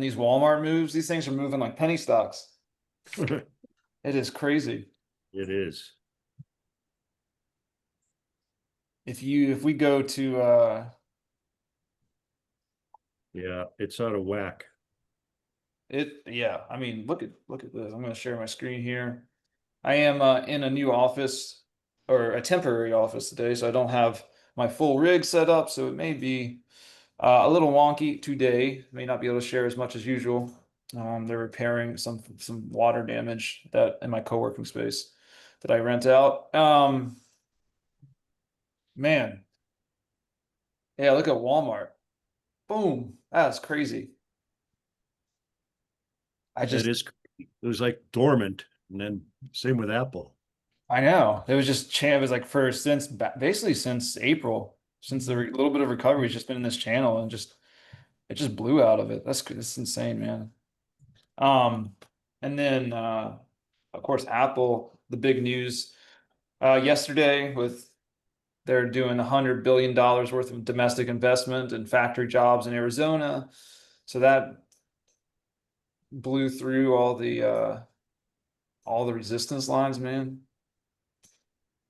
these Walmart moves, these things are moving like penny stocks. It It is crazy. is. If we go to Yeah, it's out of whack. yeah, I mean, look at this. I'm going to share my screen here. I am in a new office or a temporary office today, so I don't have my full rig set up, so it may be a little wonky today. May not be able to share as much as usual. They're repairing some water damage that in my co-working space that I rent out. Man, yeah, look at Walmart. Boom, that's crazy. I It just is. It was like dormant, and then same with Apple. I know it was just it was like for since basically since April, since the little bit of recovery has just been in this channel and just it just blew out of it. That's insane, man. Um, and then of course Apple, the big news yesterday with they're doing $100 billion worth of domestic investment and factory jobs in Arizona. So that blew through all the resistance lines, man.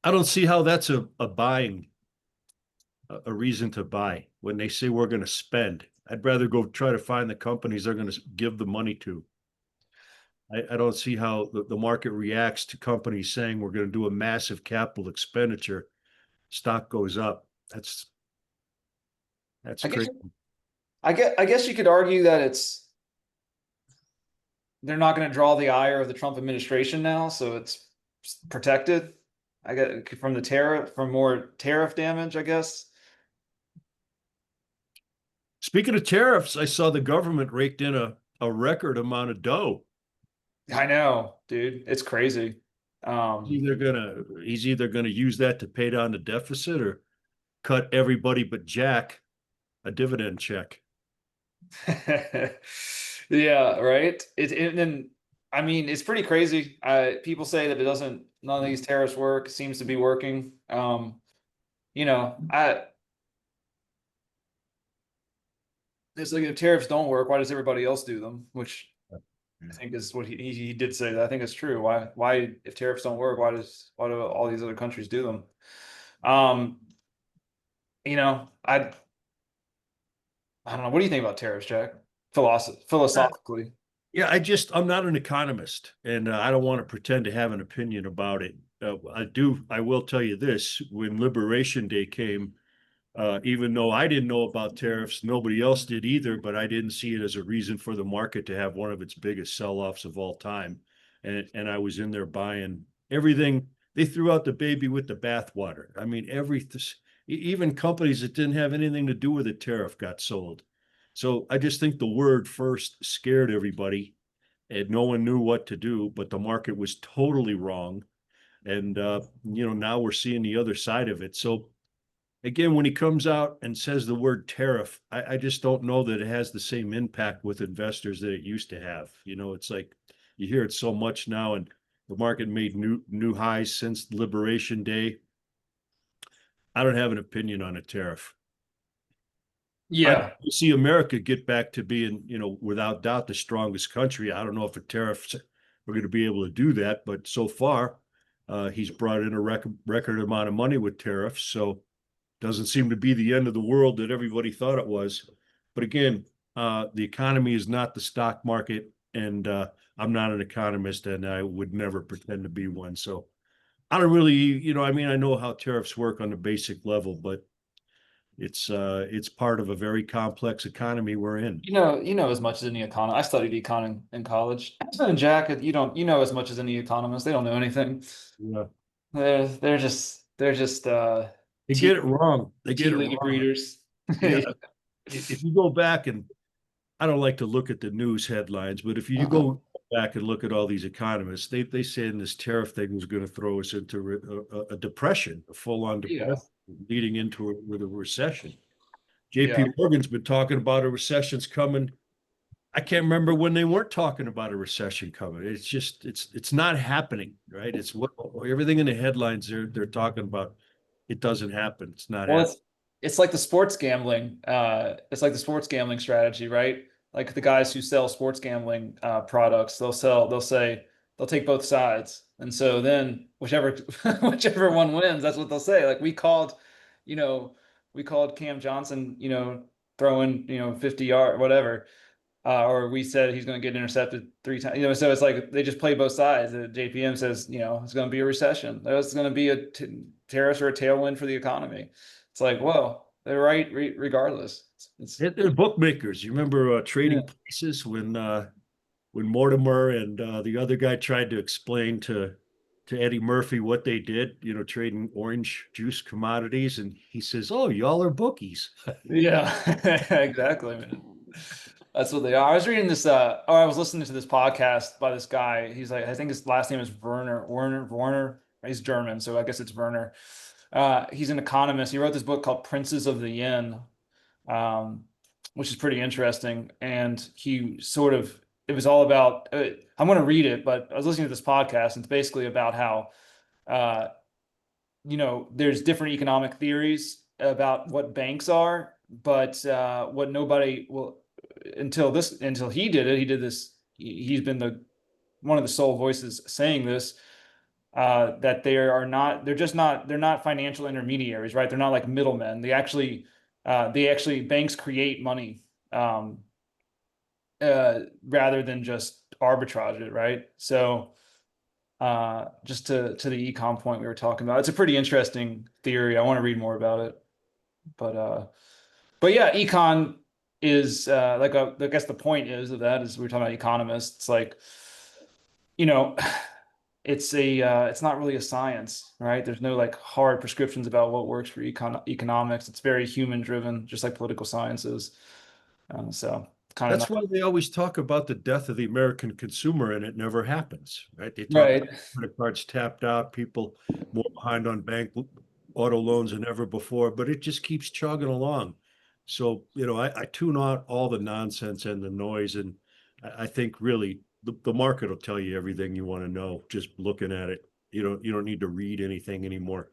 I don't see how that's a buying a reason to buy when they say we're going to spend. I'd rather go try to find the companies they're going to give the money to. I don't see how the market reacts to companies saying we're going to do a massive capital expenditure. Stock goes up. That's I guess crazy. I guess you could argue that it's they're not going to draw the ire of the Trump administration now, so it's protected. I get from the tariff from more tariff damage, I guess. Speaking of tariffs, I saw the government raked in a record amount of dough. I know, dude. It's crazy. Um, He's either gonna use that to pay down the deficit or cut everybody but Jack a dividend check. yeah, right. And I mean, it's pretty crazy. People say that it doesn't, none of these tariffs work. It seems to be working. You know, it's like if tariffs don't work, why does everybody else do them? Which I think is what he did say that. I think it's true. Why if tariffs don't work, why do all these other countries do them? Um, you know, I don't know. What do you think about tariffs, Jack? Philosophically. Yeah, I'm not an economist, and I don't want to pretend to have an opinion about it. I will tell you this: when Liberation Day came, even though I didn't know about tariffs, nobody else did either, but I didn't see it as a reason for the market to have one of its biggest sell-offs of all time. And I was in there buying everything. They threw out the baby with the bathwater. I mean, even companies that didn't have anything to do with the tariff got sold. So I just think the word first scared everybody and no one knew what to do, but the market was totally wrong. And, now we're seeing the other side of it. So again, when he comes out and says the word tariff, I just don't know that it has the same impact with investors that it used to have. It's like you hear it so much now, and the market made new highs since Liberation Day. I don't have an opinion on a tariff. I Yeah. see America get back to being, without doubt, the strongest country. I don't know if a tariff we're going to be able to do that, but so far, he's brought in a record amount of money with tariffs. So doesn't seem to be the end of the world that everybody thought it was. But again, the economy is not the stock market, and I'm not an economist, and I would never pretend to be one. So I don't really, I know how tariffs work on the basic level, but it's part of a very complex economy we're in. You know as much as any economist. I studied econ in college. And Jack, you know as much as any economist. They don't know anything. Yeah. They're just They tea get it wrong. They get tea it league wrong. readers. Yeah. If you go back, and I don't like to look at the news headlines, but if you go back and look at all these economists, they say this tariff thing was going to throw us into a depression, a full-on Yeah. depression, leading into with a recession. Yeah. JP Morgan's been talking about a recession's coming. I can't remember when they weren't talking about a recession coming. It's just it's not happening, right? It's what everything in the headlines they're talking about. It doesn't happen. It's not Well, happening. it's like the sports gambling. It's like the sports gambling strategy, right? like the guys who sell sports gambling products, they'll take both sides. And so then whichever whichever one wins, that's what they'll say. Like you know, we called Cam Johnson, throwing, 50 yard whatever. Or we said he's going to get intercepted 3 times. So it's like they just play both sides. The JPM says, it's going to be a recession. There's going to be a tariffs or a tailwind for the economy. It's like, whoa, they're right regardless. They're bookmakers. You remember Yeah. Trading Places when Mortimer and the other guy tried to explain to Eddie Murphy what they did, trading orange juice commodities, and he says, "Oh, y'all are bookies." Yeah, exactly, man. That's what they are. I was reading this, or I was listening to this podcast by this guy. He's like, I think his last name is Werner. He's German, so I guess it's Werner. He's an economist. He wrote this book called Princes of the Yen, um, which is pretty interesting. And it was all about, I'm going to read it, but I was listening to this podcast, and it's basically about how, uh, there's different economic theories about what banks are, but what nobody will until he did it. He did this. He's been the one of the sole voices saying this, that they're not financial intermediaries, right? They're not like middlemen. They actually banks create money, rather than just arbitrage it, right? So just to the econ point we were talking about, it's a pretty interesting theory. I want to read more about it, but yeah, econ is I guess the point is of that is we are talking about economists. It's like, you know, it's not really a science, right? There's no like hard prescriptions about what works for economics. It's very human driven, just like political sciences. So kind of That's not why they always talk about the death of the American consumer, and it never happens, right? They talk right. about credit cards tapped out, people more behind on bank auto loans than ever before, but it just keeps chugging along. So, I tune out all the nonsense and the noise, and I think really the market will tell you everything you want to know just looking at it. You don't need to read anything anymore.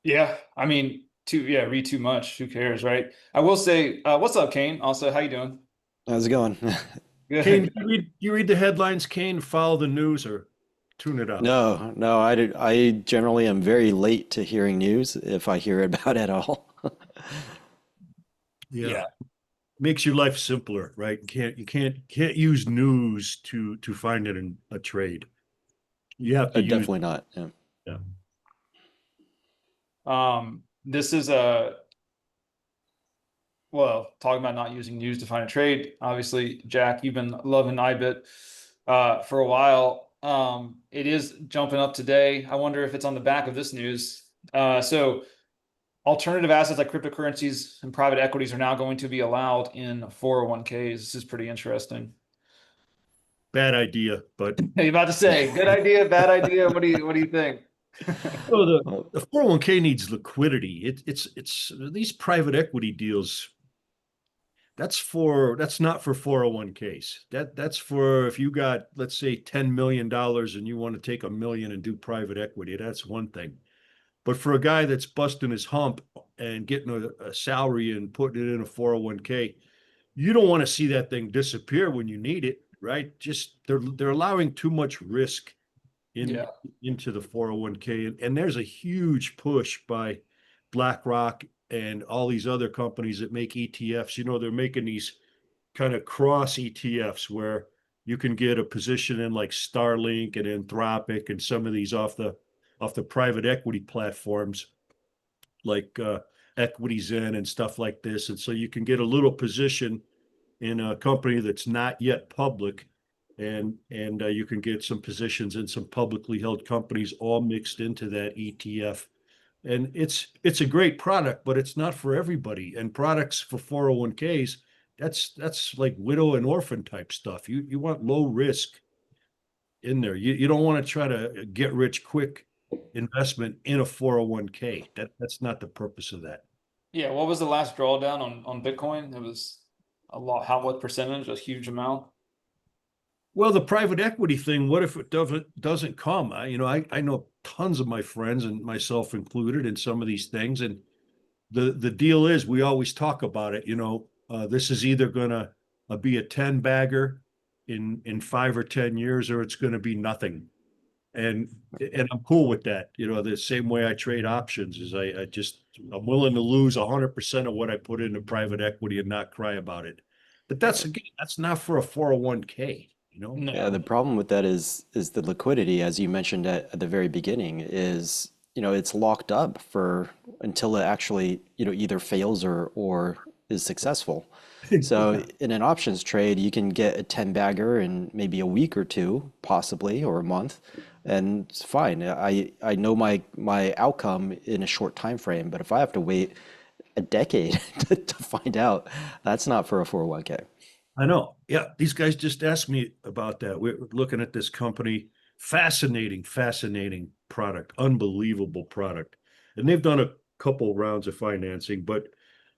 Yeah, I mean, read too much. Who cares, right? I will say, what's up, Kane? Also, how you doing? How's it going? Kane, Good. you read the headlines, Kane, follow the news or tune it out. No, no, I generally am very late to hearing news if I hear about it at all. Yeah. Yeah. Makes your life simpler, right? You can't use news to find it in a trade. You have to use Definitely not. Yeah. yeah. This is talking about not using news to find a trade. Obviously, Jack, you've been loving IBIT for a while. It is jumping up today. I wonder if it's on the back of this news. So alternative assets like cryptocurrencies and private equities are now going to be allowed in 401ks. This is pretty interesting. Bad idea, but You're about to say, good idea, bad idea. What do you think? oh, the Well, the 401k needs liquidity. It's these private equity deals. That's not for 401ks. That's for if you got, let's say, $10 million and you want to take a million and do private equity. That's one thing. But for a guy that's busting his hump and getting a salary and putting it in a 401k, you don't want to see that thing disappear when you need it, right? Just they're allowing too much risk in Yeah. into the 401k, and there's a huge push by BlackRock and all these other companies that make ETFs. They're making these kind of cross ETFs where you can get a position in like Starlink and Anthropic and some of these off the private equity platforms like EquityZen and stuff like this. And so you can get a little position in a company that's not yet public, and you can get some positions in some publicly held companies all mixed into that ETF. And it's a great product, but it's not for everybody. And products for 401ks, that's like widow and orphan type stuff. You want low risk in there. You don't want to try to get rich quick investment in a 401k. That's not the purpose of that. Yeah, what was the last drawdown on Bitcoin? It was a lot. What percentage? A huge amount. Well, the private equity thing, what if it doesn't come? I know tons of my friends and myself included in some of these things. And the deal is we always talk about it, This is either gonna be a 10 bagger in 5 or 10 years, or it's gonna be nothing. And I'm cool with that. You know, the same way I trade options is I'm willing to lose 100% of what I put into private equity and not cry about it. But Right. again, that's not for a 401k, you know? Yeah, the No. problem with that is the liquidity, as you mentioned at the very beginning, is, it's locked up for until it actually, either fails or is successful. So Yeah. in an options trade, you can get a 10 bagger in maybe a week or two, possibly, or a month, and it's fine. I know my outcome in a short time frame, but if I have to wait a decade to find out, that's not for a 401k. I know. Yeah, these guys just asked me about that. We're looking at this company. Fascinating, fascinating product. Unbelievable product. And they've done a couple rounds of financing, but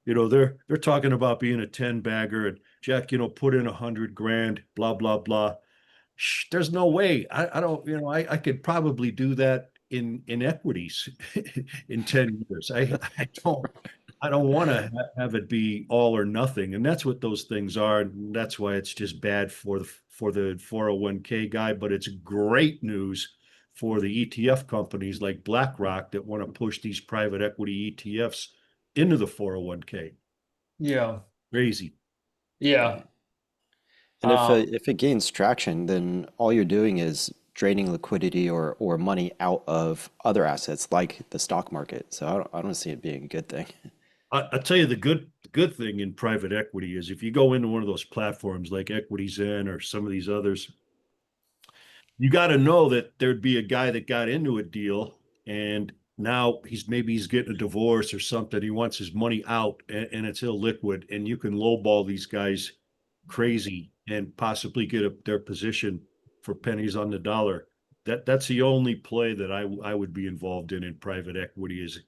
they're talking about being a 10 bagger and Jack, put in 100 grand, blah, blah, blah. There's no way. I don't, I could probably do that in equities in 10 years. I don't want to have it be all or nothing. And that's what those things are. And that's why it's just bad for the 401k guy, but it's great news for the ETF companies like BlackRock that want to push these private equity ETFs into the 401k. Yeah. Crazy. Yeah. And Um, if it gains traction, then all you're doing is draining liquidity or money out of other assets like the stock market. So I don't see it being a good thing. I'll tell you the good thing in private equity is if you go into one of those platforms like Equities In or some of these others, you got to know that there'd be a guy that got into a deal and now he's getting a divorce or something. He wants his money out and it's illiquid, and you can lowball these guys crazy and possibly get their position for pennies on the dollar. That's the only play that I would be involved in private equity is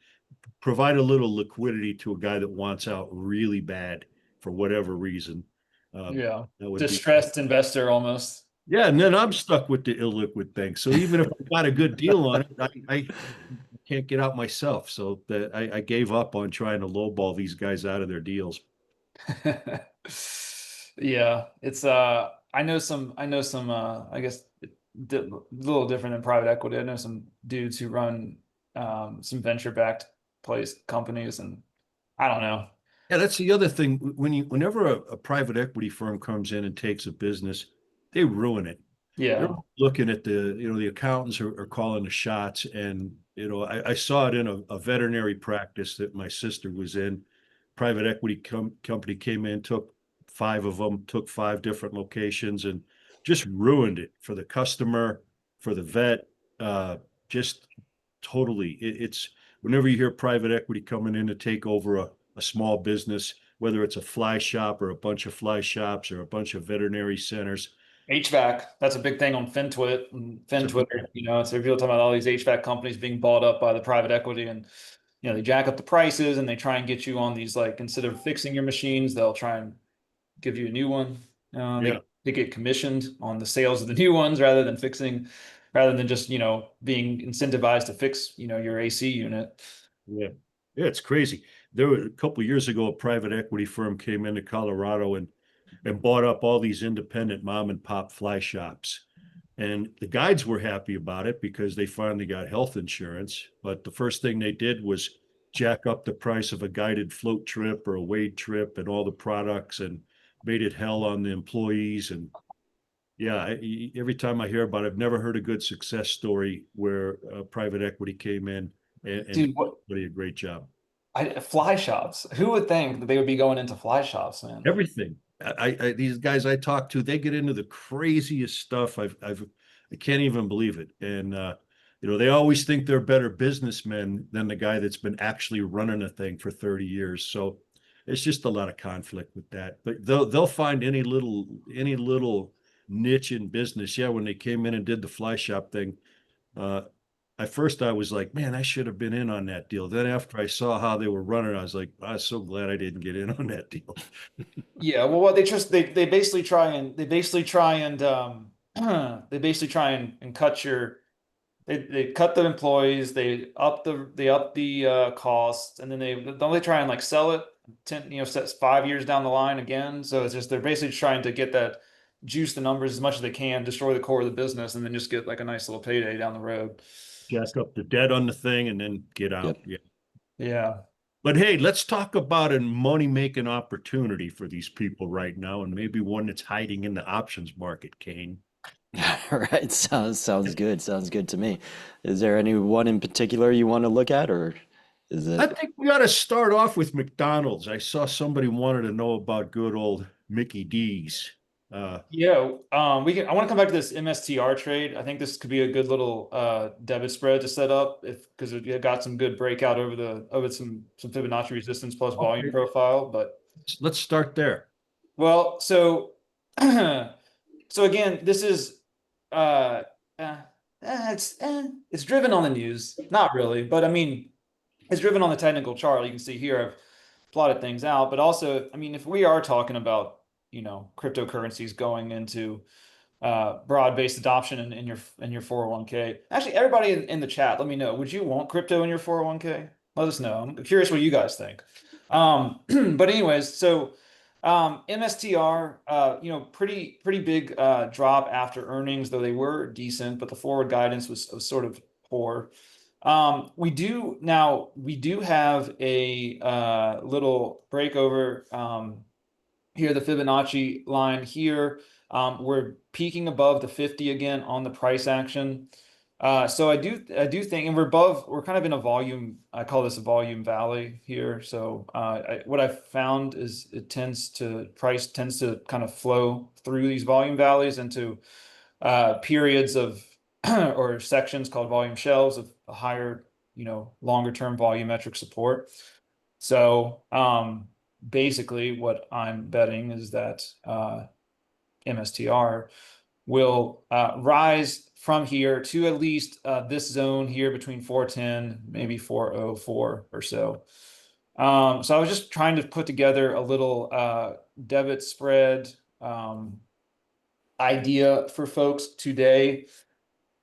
provide a little liquidity to a guy that wants out really bad for whatever reason. yeah. That would be, Distressed investor almost. yeah. And then I'm stuck with the illiquid thing. So even if I got a good deal on it, I can't get out myself. So that I gave up on trying to lowball these guys out of their deals. Yeah, it's I know some I guess a little different than private equity. I know some dudes who run some venture-backed place companies, and I don't know. Yeah, that's the other thing. Whenever a private equity firm comes in and takes a business, they ruin it. They're Yeah. looking at the accountants are calling the shots. And, I saw it in a veterinary practice that my sister was in. Private equity company came in, took five of them, took five different locations and just ruined it for the customer, for the vet. Just totally. It's whenever you hear private equity coming in to take over a small business, whether it's a fly shop or a bunch of fly shops or a bunch of veterinary centers, HVAC, that's a big thing on FinTwit and it's a big, FinTwitter. So people talking about all these HVAC companies being bought up by the private equity, and they jack up the prices and they try and get you on these, like, instead of fixing your machines, they'll try and give you a new one. yeah. They get commissioned on the sales of the new ones rather than just, being incentivized to fix, your AC unit. Yeah. Yeah, it's crazy. There were a couple of years ago, a private equity firm came into Colorado and bought up all these independent mom and pop fly shops. And the guides were happy about it because they finally got health insurance. But the first thing they did was jack up the price of a guided float trip or a wade trip and all the products and made it hell on the employees. And yeah, every time I hear about it, I've never heard a good success story where private equity came in and did Dude, what really a great job. fly shops? Who would think that they would be going into fly shops, man? Everything. These guys I talk to, they get into the craziest stuff. I can't even believe it. And they always think they're better businessmen than the guy that's been actually running a thing for 30 years. So it's just a lot of conflict with that. But they'll find any little niche in business. Yeah, when they came in and did the fly shop thing, uh, at first I was like, man, I should have been in on that deal. Then after I saw how they were running, I was like, I'm so glad I didn't get in on that deal. Yeah, well, what they basically try and they basically try and cut they cut the employees, they up the costs, and then they don't they try and, like, sell it 10, sets 5 years down the line again. So it's just they're basically trying to get that juice the numbers as much as they can, destroy the core of the business, and then just get like a nice little payday down the road. Jack up the debt on the thing and then get Yep. out. Yeah. Yeah. But hey, let's talk about a money-making opportunity for these people right now, and maybe one that's hiding in the options market, Kane. All right, sounds good. Sounds good to me. Is there any one in particular you want to look at, or is I it? think we ought to start off with McDonald's. I saw somebody wanted to know about good old Mickey D's. Yeah, I want to come back to this MSTR trade. I think this could be a good little debit spread to set up because it got some good breakout over some Fibonacci resistance plus volume Okay, profile. But let's start there. well, so so again, this is uh, uh it's driven on the news, not really, but I mean it's driven on the technical chart. You can see here I've plotted things out, but also I mean if we are talking about cryptocurrencies going into broad-based adoption in your 401k. Actually, everybody in the chat, let me know. Would you want crypto in your 401k? Let us know. I'm curious what you guys think. But anyways, so MSTR, pretty big drop after earnings, though they were decent, but the forward guidance was sort of poor. We do have a little breakover here, the Fibonacci line here. We're peaking above the 50 again on the price action. So I do think, and we're kind of in a volume, I call this a volume valley here. So what I've found is price tends to kind of flow through these volume valleys into periods of or sections called volume shelves of a higher, longer term volumetric support. So basically what I'm betting is that MSTR will rise from here to at least this zone here between 410, maybe 404 or so. So I was just trying to put together a little debit spread idea for folks today.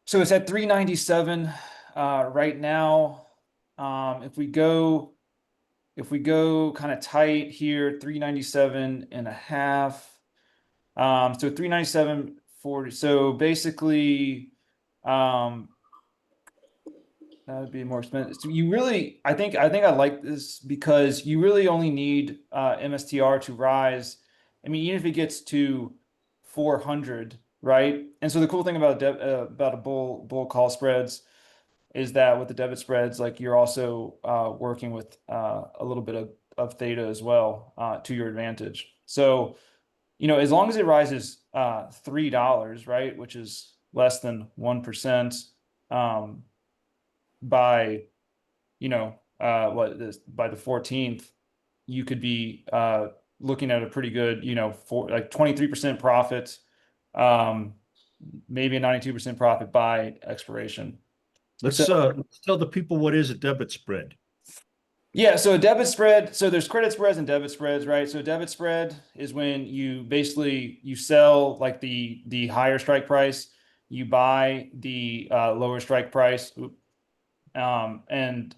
So it's at 397 right now. If we go kind of tight here, 397 and a half. So 397.40. So basically, that would be more expensive. So I think I like this because you really only need MSTR to rise. I mean, even if it gets to 400, right? And so the cool thing about a bull call spreads is that with the debit spreads, like you're also working with a little bit of theta as well to your advantage. So as long as it rises $3, right, which is less than 1%, by by the 14th, you could be looking at a pretty good, for like 23% profit, maybe a 92% profit by expiration. Let's tell the people what is a debit spread. Yeah, so a debit spread, so there's credit spreads and debit spreads, right? So a debit spread is when you sell like the higher strike price, you buy the lower strike price. And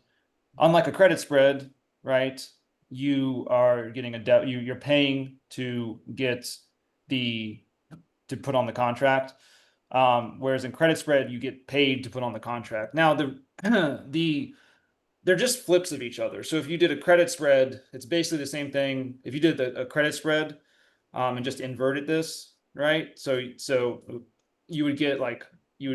unlike a credit spread, right? You are getting you're paying to put on the contract. Whereas in credit spread, you get paid to put on the contract. Now they're just flips of each other. So if you did a credit spread, it's basically the same thing. If you did a credit spread and just inverted this, right? So you would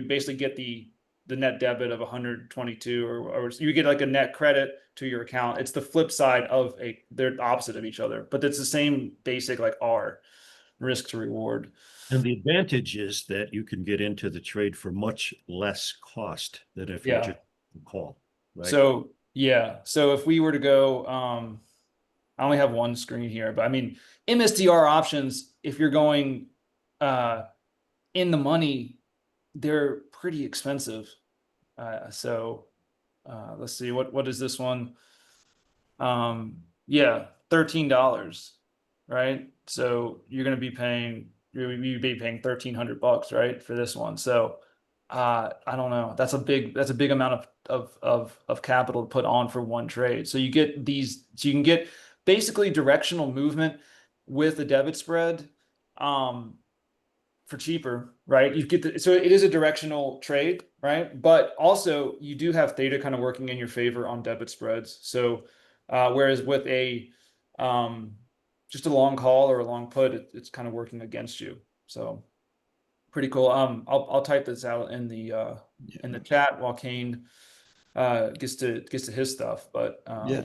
basically get the net debit of 122 or you get like a net credit to your account. It's the flip side of they're opposite of each other, but it's the same basic like R, risk to reward. And the advantage is that you can get into the trade for much less cost than if you just call. Right? So so if we were to go, I only have one screen here, but I mean MSTR options, if you're going in the money, they're pretty expensive. So let's see, what is this one? Yeah, $13, right? So you're gonna be paying you'd be paying $1,300, right, for this one. So I don't know. That's a big amount of capital to put on for one trade. So you can get basically directional movement with a debit spread for cheaper, right? You get so it is a directional trade, right? But also you do have theta kind of working in your favor on debit spreads. So whereas with a just a long call or a long put, it's kind of working against you. So pretty cool. I'll type this out in the chat while Kane gets to his stuff. But Yeah.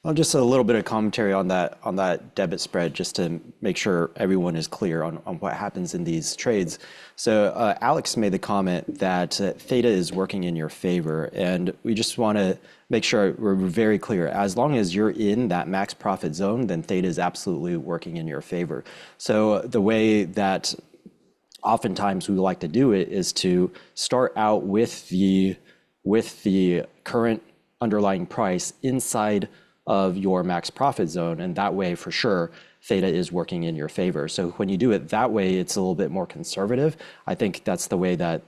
Well, just a little bit of commentary on that debit spread, just to make sure everyone is clear on what happens in these trades. So Alex made the comment that theta is working in your favor, and we just want to make sure we're very clear. As long as you're in that max profit zone, then theta is absolutely working in your favor. So the way that oftentimes we like to do it is to start out with the current underlying price inside of your max profit zone, and that way for sure theta is working in your favor. So when you do it that way, it's a little bit more conservative. I think that's the way that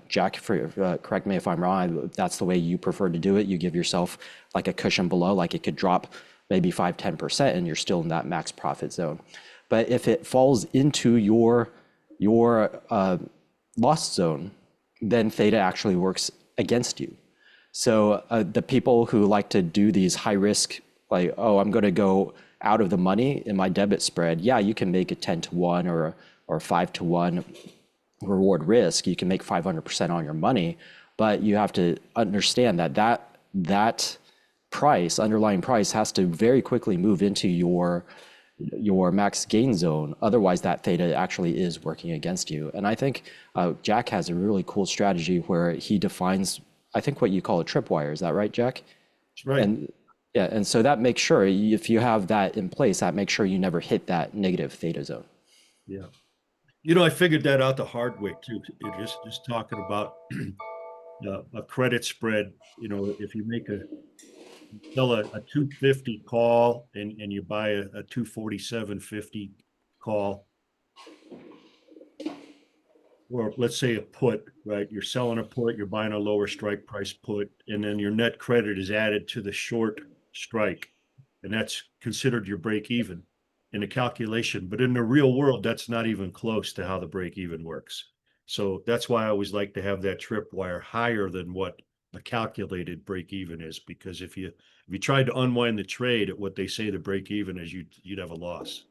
Jack, correct me if I'm wrong, that's the way you prefer to do it. You give yourself like a cushion below, like it could drop maybe 5-10% and you're still in that max profit zone. But if it falls into your loss zone, then theta actually works against you. So the people who like to do these high risk, like, oh, I'm going to go out of the money in my debit spread. Yeah, you can make a 10-to-1 or 5-to-1 reward risk. You can make 500% on your money, but you have to understand that price, underlying price, has to very quickly move into your max gain zone. Otherwise, that theta actually is working against you. And I think Jack has a really cool strategy where he defines, I think, what you call a tripwire. Is that right, Jack? That's right. And yeah, and so that makes sure, if you have that in place, that makes sure you never hit that negative theta zone. Yeah. I figured that out the hard way too. Just talking about a credit spread. If you sell a 250 call and you buy a 247.50 call, or let's say a put, right? You're selling a put, you're buying a lower strike price put, and then your net credit is added to the short strike, and that's considered your break even in a calculation. But in the real world, that's not even close to how the break even works. So that's why I always like to have that tripwire higher than what a calculated break even is, because if you tried to unwind the trade at what they say the break even is, you'd have a loss.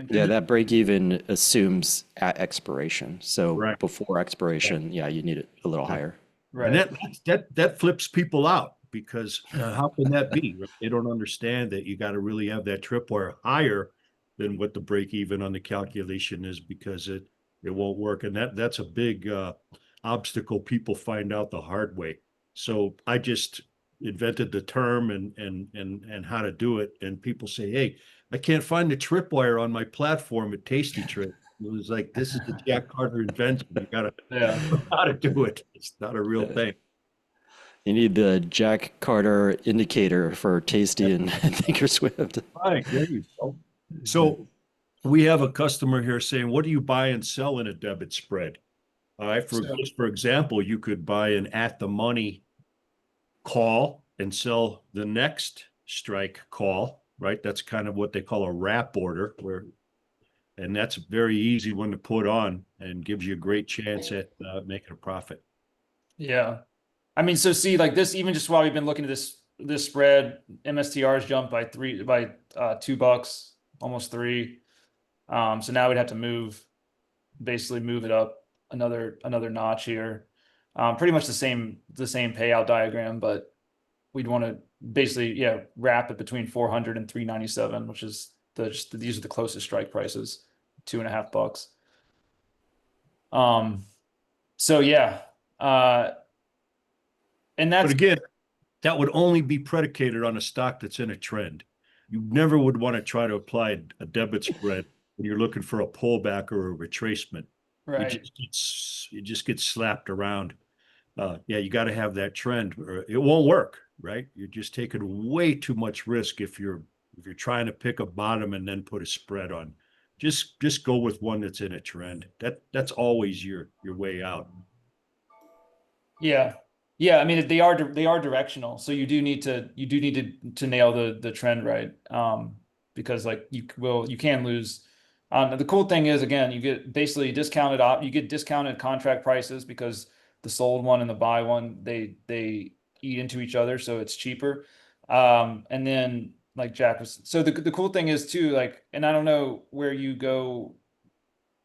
Yeah, that break even assumes at expiration. So Right. before expiration, yeah, you need it a little higher. right. And that flips people out, because how can that be? They don't understand that you got to really have that tripwire higher than what the break even on the calculation is, because it won't work. And that's a big obstacle people find out the hard way. So I just invented the term and how to do it. And people say, hey, I can't find the tripwire on my platform at Tasty Trip. It was like, this is the Jack Carter invention. You gotta Yeah. know how to do it. It's not a real thing. You need the Jack Carter indicator for Tasty and Thinkorswift. Right, there you go. So we have a customer here saying, what do you buy and sell in a debit spread? For example, you could buy an at the money call and sell the next strike call, right? That's kind of what they call a wrap order, and that's a very easy one to put on and gives you a great chance at making a profit. Yeah. I mean, so see, like this, even just while we've been looking at this spread, MSTR's jumped by $2, almost 3. So now we'd have to basically move it up another notch here. Pretty much the same payout diagram, but we'd want to basically, wrap it between 400 and 397, which is these are the closest strike prices, $2.50. So yeah. And But that's again, that would only be predicated on a stock that's in a trend. You never would want to try to apply a debit spread when you're looking for a pullback or a retracement. right. It just gets slapped around. You got to have that trend, or it won't work, right? You're just taking way too much risk if you're trying to pick a bottom and then put a spread on. Just go with one that's in a trend. That's always your way out. Yeah. Yeah, I mean they are directional, so you do need to nail the trend right. Because like you can lose. The cool thing is again, you get basically you get discounted contract prices because the sold one and the buy one they eat into each other, so it's cheaper. And then like Jack was, so the cool thing is too, like, and I don't know where you go,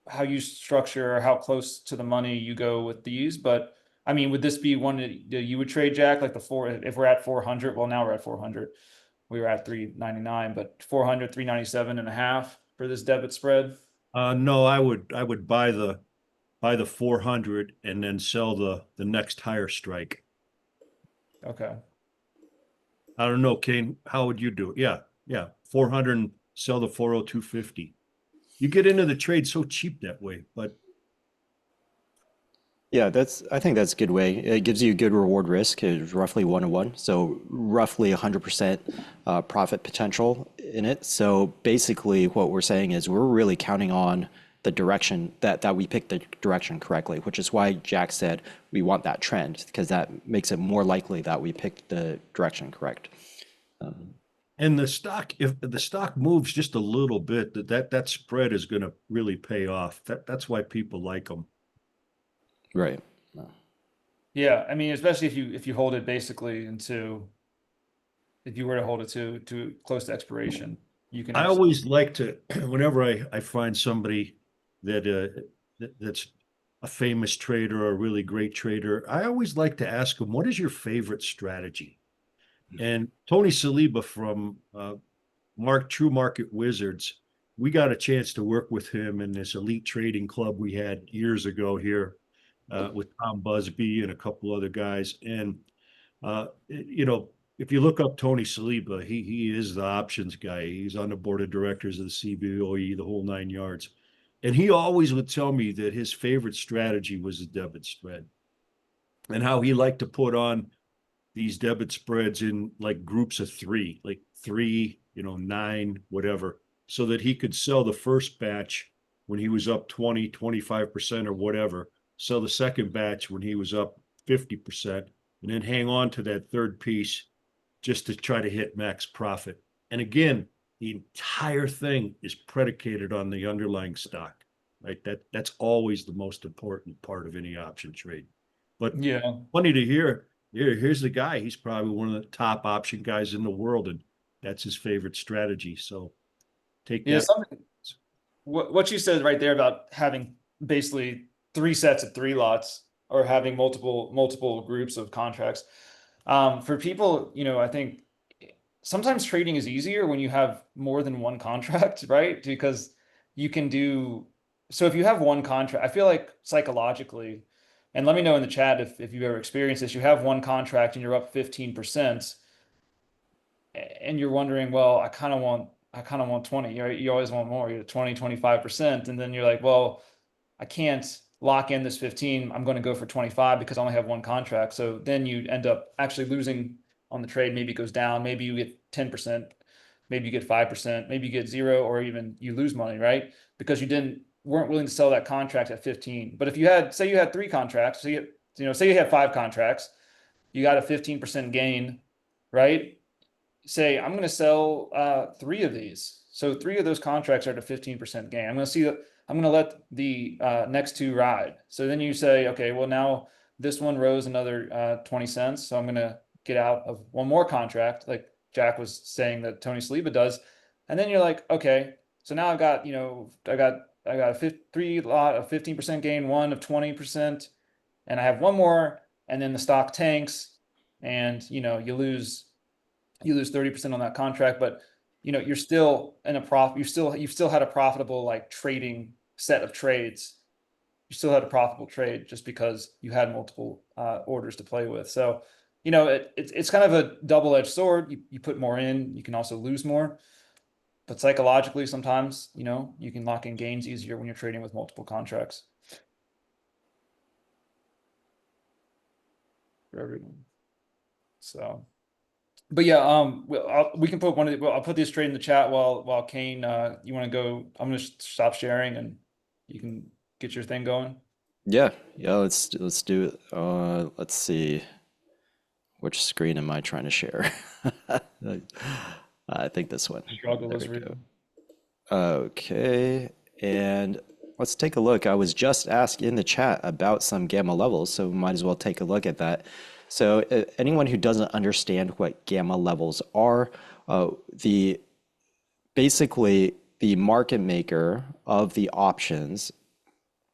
how you structure or how close to the money you go with these, but I mean, would this be one that you would trade, Jack? Like the four, if we're at 400, well, now we're at 400. We were at 399, but 400, 397.5 for this debit spread. No, I would buy the 400 and then sell the next higher strike. Okay. I don't know, Kane, how would you do it? Yeah, yeah, 400 and sell the 402.50. You get into the trade so cheap that way, but Yeah, I think that's a good way. It gives you a good reward risk. It's roughly 1-to-1, so roughly 100% profit potential in it. So basically, what we're saying is we're really counting on the direction that we picked the direction correctly, which is why Jack said we want that trend because that makes it more likely that we picked the direction correct. and the stock, if the stock moves just a little bit, that spread is going to really pay off. That's why people like them. Right. Yeah, I mean, especially if you hold it basically into, if you were to hold it to close to expiration, you can I have. always like to, whenever I find somebody that's a famous trader or a really great trader, I always like to ask them, what is your favorite strategy? And Tony Saliba from True Market Wizards, we got a chance to work with him in this elite trading club we had years ago here with Tom Busby and a couple other guys. And if you look up Tony Saliba, he is the options guy. He's on the board of directors of the CBOE, the whole 9 yards. And he always would tell me that his favorite strategy was the debit spread and how he liked to put on these debit spreads in like groups of three, like three, 9, whatever, so that he could sell the first batch when he was up 20, 25% or whatever, sell the second batch when he was up 50%, and then hang on to that third piece just to try to hit max profit. And again, the entire thing is predicated on the underlying stock, right? That's always the most important part of any option trade. But Yeah. funny to hear. Here's the guy. He's probably one of the top option guys in the world, and that's his favorite strategy. So take Yeah, that. something what you said right there about having basically three sets of three lots or having multiple groups of contracts. For people, I think sometimes trading is easier when you have more than one contract, right? Because you can do, so if you have one contract, I feel like psychologically, and let me know in the chat if you've ever experienced this, you have one contract and you're up 15%, and you're wondering, well, I kind of want 20. You always want more. You're 20, 25%. And then you're like, well, I can't lock in this 15. I'm going to go for 25 because I only have one contract. So then you end up actually losing on the trade. Maybe it goes down. Maybe you get 10%. Maybe you get 5%. Maybe you get zero, or even you lose money, right? Because you weren't willing to sell that contract at 15. But if you had, say you had three contracts, so say you had five contracts, you got a 15% gain, right? Say I'm going to sell three of these. So three of those contracts are at a 15% gain. I'm going to let the next two ride. So then you say, okay, well now this one rose another 20 cents. So I'm going to get out of one more contract, like Jack was saying that Tony Saliba does. And then you're like, okay, so now I've got, I got a three lot of 15% gain, one of 20%, and I have one more, and then the stock tanks, and you lose 30% on that contract, but you're still in a profit. You've still had a profitable like trading set of trades. You still had a profitable trade just because you had multiple orders to play with. So, it's kind of a double-edged sword. You put more in, you can also lose more. But psychologically, sometimes, you can lock in gains easier when you're trading with multiple contracts for everyone. So but yeah, we can put I'll put this trade in the chat while Kane, you want to go? I'm gonna stop sharing and you can get your thing going. Yeah, yeah. Let's do it. Let's see. Which screen am I trying to share? I think this one. Struggle There was we real. go. Okay, and let's take a look. I was just asked in the chat about some gamma levels, so we might as well take a look at that. So anyone who doesn't understand what gamma levels are, the basically the market maker of the options,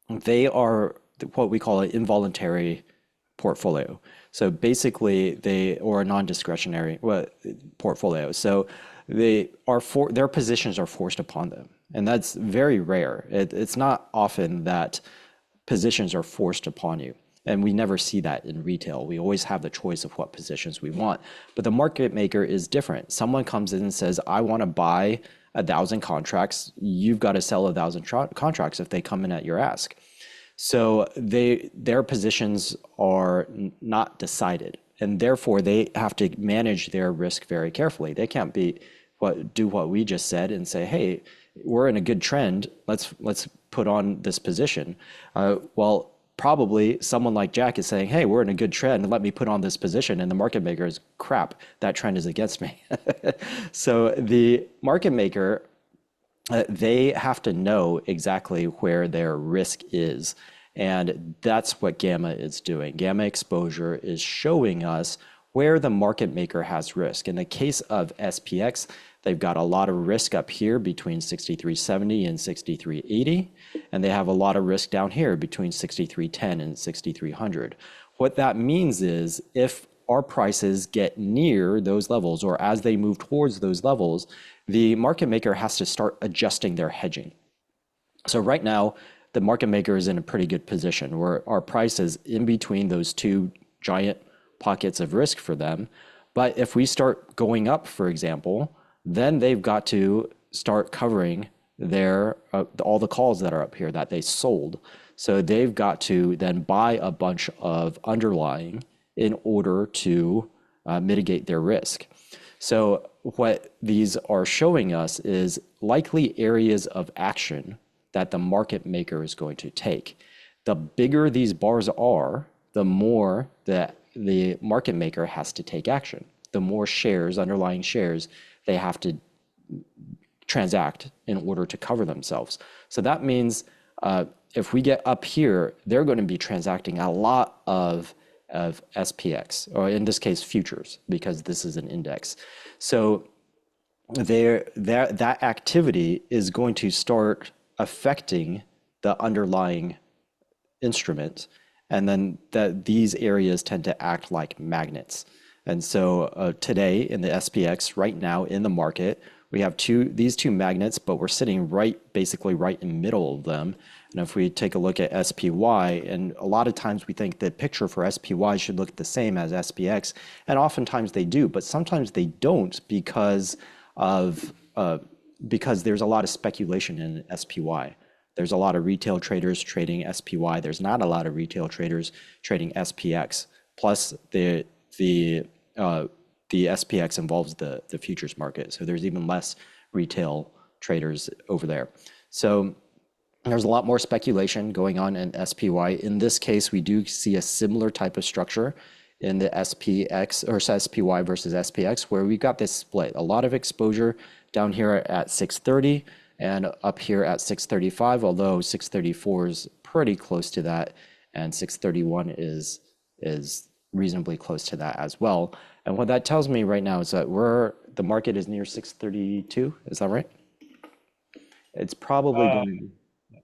they are what we call an involuntary portfolio. So basically or a non-discretionary portfolio. So their positions are forced upon them. And that's very rare. It's not often that positions are forced upon you. And we never see that in retail. We always have the choice of what positions we want. But the market maker is different. Someone comes in and says, I want to buy 1,000 contracts. You've got to sell 1,000 contracts if they come in at your ask. So their positions are not decided, and therefore they have to manage their risk very carefully. They can't do what we just said and say, hey, we're in a good trend. Let's put on this position. Well, probably someone like Jack is saying, hey, we're in a good trend. Let me put on this position. And the market maker is, crap, that trend is against me. So the market maker, they have to know exactly where their risk is. And that's what gamma is doing. Gamma exposure is showing us where the market maker has risk. In the case of SPX, they've got a lot of risk up here between 6370 and 6380. And they have a lot of risk down here between 6310 and 6300. What that means is if our prices get near those levels, or as they move towards those levels, the market maker has to start adjusting their hedging. So right now, the market maker is in a pretty good position where our price is in between those two giant pockets of risk for them. But if we start going up, for example, then they've got to start covering their all the calls that are up here that they sold. So they've got to then buy a bunch of underlying in order to mitigate their risk. So what these are showing us is likely areas of action that the market maker is going to take. The bigger these bars are, the more that the market maker has to take action. The more shares, underlying shares, they have to transact in order to cover themselves. So that means if we get up here, they're going to be transacting a lot of SPX, or in this case, futures, because this is an index. So that activity is going to start affecting the underlying instrument, and then these areas tend to act like magnets. And so today in the SPX, right now in the market, we have these two magnets, but we're sitting basically right in the middle of them. And if we take a look at SPY, and a lot of times we think the picture for SPY should look the same as SPX, and oftentimes they do, but sometimes they don't because there's a lot of speculation in SPY. There's a lot of retail traders trading SPY. There's not a lot of retail traders trading SPX. Plus the SPX involves the futures market. So there's even less retail traders over there. So there's a lot more speculation going on in SPY. In this case, we do see a similar type of structure in the SPX or SPY versus SPX, where we got this split. A lot of exposure down here at 630 and up here at 635, although 634 is pretty close to that, and 631 is reasonably close to that as well. And what that tells me right now is that the market is near 632. Is that right? It's probably going to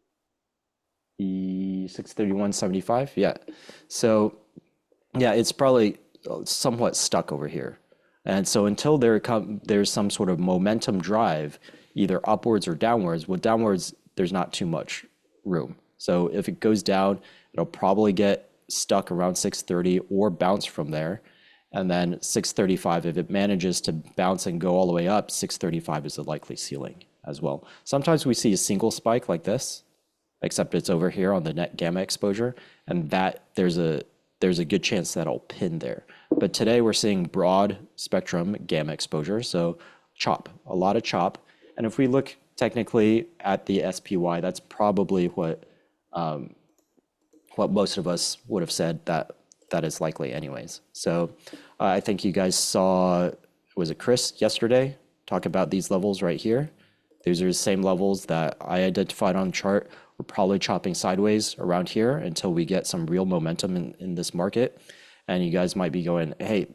be 631.75. Yeah. So yeah, it's probably somewhat stuck over here. And so until there's some sort of momentum drive, either upwards or downwards, well, downwards, there's not too much room. So if it goes down, it'll probably get stuck around 630 or bounce from there. And then 635, if it manages to bounce and go all the way up, 635 is a likely ceiling as well. Sometimes we see a single spike like this, except it's over here on the net gamma exposure, and that there's a good chance that'll pin there. But today we're seeing broad spectrum gamma exposure, so a lot of chop. And if we look technically at the SPY, that's probably what most of us would have said that that is likely anyways. So I think you guys saw, was it Chris yesterday, talk about these levels right here. These are the same levels that I identified on the chart. We're probably chopping sideways around here until we get some real momentum in this market. And you guys might be going, hey,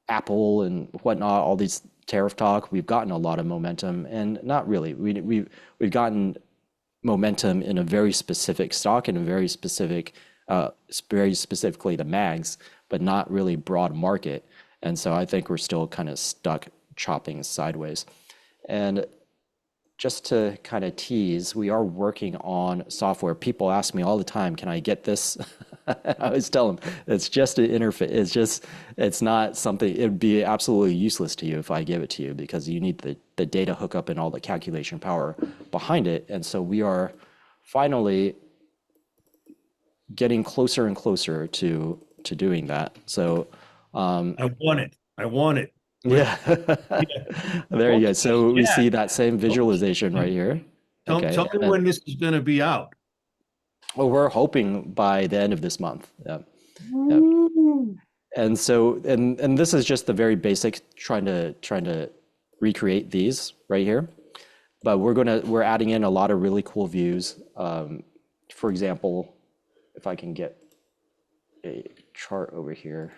Apple and whatnot, all these tariff talk, we've gotten a lot of momentum, and not really. We've gotten momentum in a very specific stock and a very specifically the mags, but not really broad market. And so I think we're still kind of stuck chopping sideways. And just to kind of tease, we are working on software. People ask me all the time, can I get this? I always tell them, it's just an interface. It's not something, it'd be absolutely useless to you if I give it to you, because you need the data hookup and all the calculation power behind it. And so we are finally getting closer and closer to doing that. So I want it. yeah, there you go. So we see that same visualization right here. Tell me when this is going to be out. Well, we're hoping by the end of this month. Yeah. Yep. And so, and this is just the very basic, trying to recreate these right here. But we're adding in a lot of really cool views. For example, if I can get a chart over here.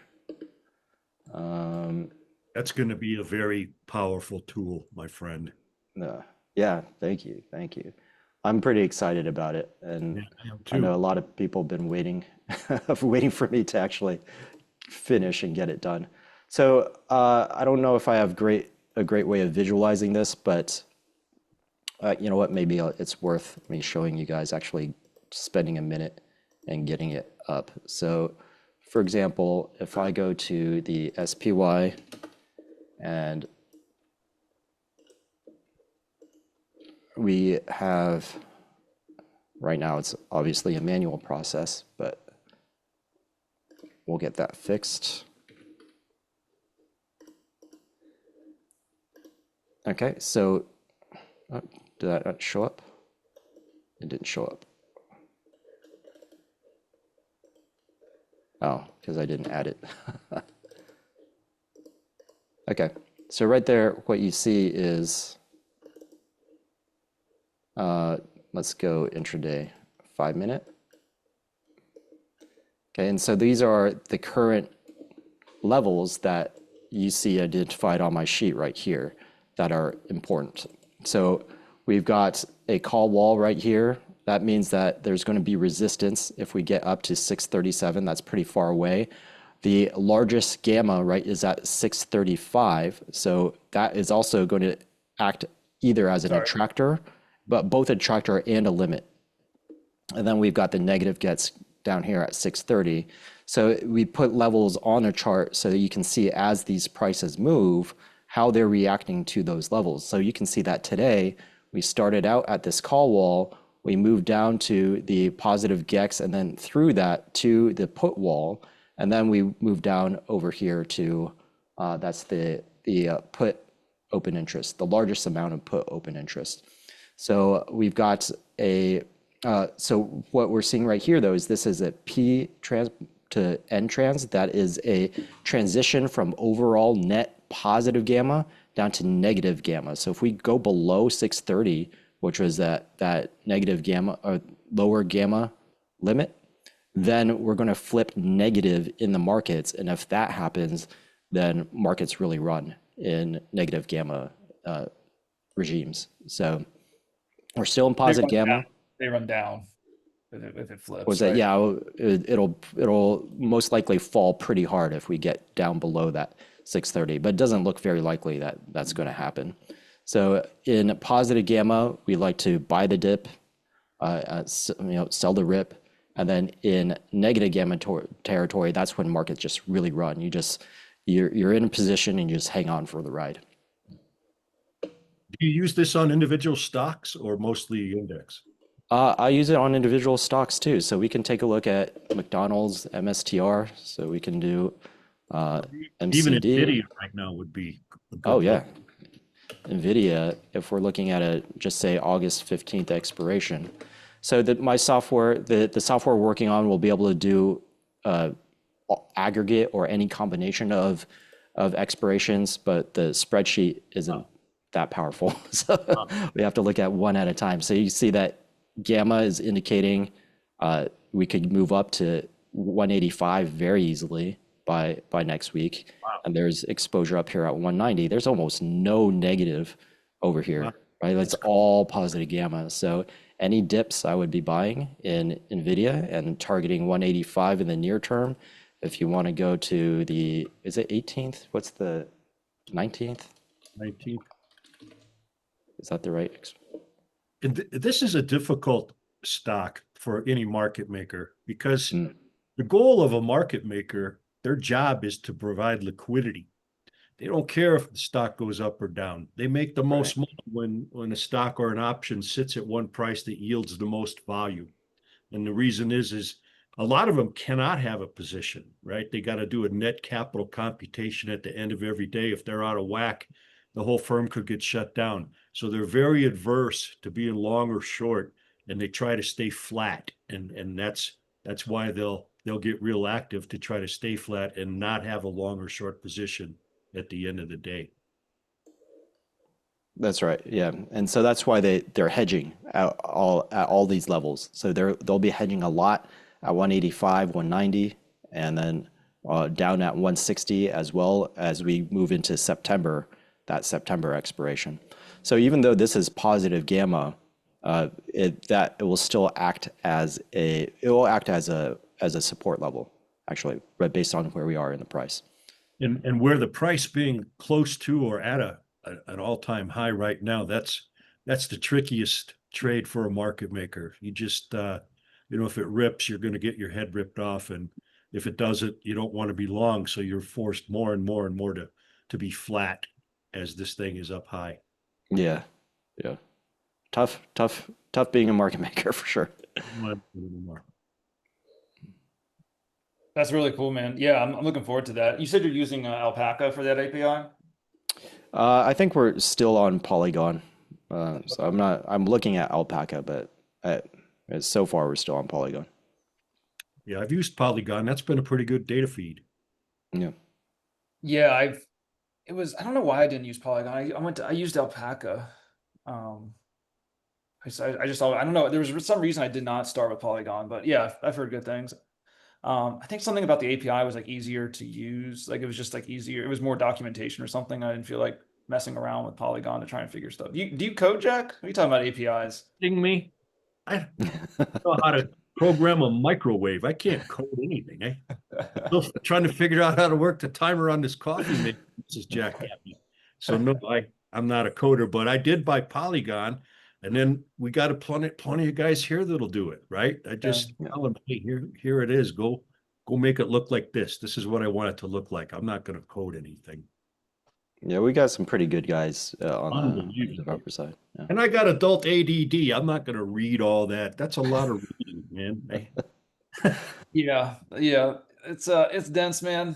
That's going to be a very powerful tool, my friend. Yeah, thank you. I'm pretty excited about it, and I know a lot of people have been waiting for me to actually finish and get it done. So I don't know if I have a great way of visualizing this, but you know what? Maybe it's worth me showing you guys actually spending a minute and getting it up. So, for example, if I go to the SPY and we have, right now it's obviously a manual process, but we'll get that fixed. Okay, so did that not show up? It didn't show up. Oh, because I didn't add it. Okay, so right there, what you see is, let's go intraday 5 minute. Okay, and so these are the current levels that you see identified on my sheet right here that are important. So we've got a call wall right here. That means that there's going to be resistance if we get up to 637. That's pretty far away. The largest gamma, right, is at 635. So that is also going to act either as an attractor, but both attractor and a limit. And then we've got the negative gets down here at 630. So we put levels on a chart so that you can see as these prices move, how they're reacting to those levels. So you can see that today, we started out at this call wall, we moved down to the positive GEX and then through that to the put wall. And then we moved down over here to, that's the put open interest, the largest amount of put open interest. So we've got a, so what we're seeing right here though, is this is a P trans to N trans. That is a transition from overall net positive gamma down to negative gamma. So if we go below 630, which was that negative gamma or lower gamma limit, then we're going to flip negative in the markets. And if that happens, then markets really run in negative gamma regimes. So we're still in positive gamma. They run down if it flips. Was that, right? Yeah, it'll most likely fall pretty hard if we get down below that 630, but it doesn't look very likely that that's going to happen. So in positive gamma, we like to buy the dip, sell the rip, and then in negative gamma territory, that's when markets just really run. You're in a position and you just hang on for the ride. Do you use this on individual stocks or mostly index? I use it on individual stocks too. So we can take a look at McDonald's, MSTR. So we can do MCD. Even Nvidia right now would be. Oh yeah, Nvidia. If we're looking at a just say August 15th expiration, so that my software, the software we're working on will be able to do aggregate or any combination of expirations, but the spreadsheet isn't that powerful. So we have to look at one at a time. So you see that gamma is indicating we could move up to 185 very easily by next week. Wow. And there's exposure up here at 190. There's almost no negative over here, Wow. right? It's all positive gamma. So any dips I would be buying in Nvidia and targeting 185 in the near term. If you want to go to the, is it 18th? What's the 19th? 19. Is that the right? And this is a difficult stock for any market maker because the goal of a market maker, their job is to provide liquidity. They don't care if the stock goes up or down. They make the most money when a stock or an option sits at one price that yields the most value. And the reason is a lot of them cannot have a position, right? They got to do a net capital computation at the end of every day. If they're out of whack, the whole firm could get shut down. So they're very adverse to being long or short, and they try to stay flat. And that's why they'll get real active to try to stay flat and not have a long or short position at the end of the day. That's right. Yeah. And so that's why they're hedging at all these levels. So they'll be hedging a lot at 185, 190, and then down at 160 as well as we move into September, that September expiration. So even though this is positive gamma, it will still act as a support level, actually, but based on where we are in the price. And where the price being close to or at an all-time high right now, that's the trickiest trade for a market maker. You just if it rips, you're going to get your head ripped off, and if it doesn't, you don't want to be long, so you're forced more and more and more to be flat as this thing is up high. Yeah. Tough being a market maker for sure. That's really cool, man. Yeah, I'm looking forward to that. You said you're using Alpaca for that API? I think we're still on Polygon. So I'm looking at Alpaca, but so far we're still on Polygon. Yeah, I've used Polygon. That's been a pretty good data feed. Yeah. Yeah, I don't know why I didn't use Polygon. I used Alpaca. I just thought, I don't know, there was some reason I did not start with Polygon, but yeah, I've heard good things. I think something about the API was like easier to use. Like it was just like easier. It was more documentation or something. I didn't feel like messing around with Polygon to try and figure stuff. Do you code, Jack? What are you talking about APIs? Kidding me? I don't know how to program a microwave. I can't code anything. Still trying to figure out how to work the timer on this coffee maker. This is Jack Happy. So no, I'm not a coder, but I did buy Polygon, and then we got plenty of guys here that'll do it, right? I just tell them, hey, here it is. Go make it look like this. This is what I want it to look like. I'm not going to code anything. Yeah, we got some pretty good guys on the developer side. Yeah. And I got adult ADD. I'm not going to read all that. That's a lot of reading, man. Yeah. It's dense, man.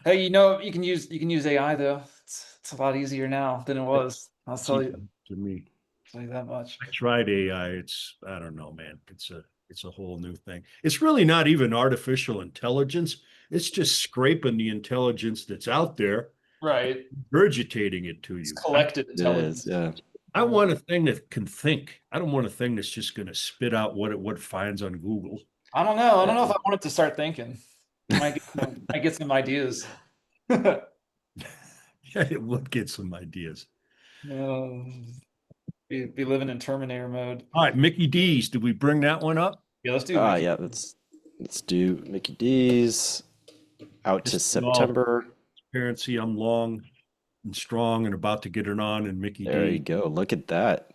Hey, you can use AI though. It's a lot easier now than it was. I'll tell you. To me, I'll tell you that much. I tried AI. I don't know, man. It's a whole new thing. It's really not even artificial intelligence. It's just scraping the intelligence that's out there, right? regurgitating it to you. It's collected intelligence. Yeah. I want a thing that can think. I don't want a thing that's just going to spit out what it finds on Google. I don't know. I don't know if I want it to start thinking. I get some ideas. Yeah, it would get some ideas. Be living in Terminator mode. All right, Mickey D's. Did we bring that one up? Yeah, let's do. Yeah, let's do Mickey D's out to September. Transparency. I'm long and strong and about to get it on. And Mickey D. There you go. Look at that.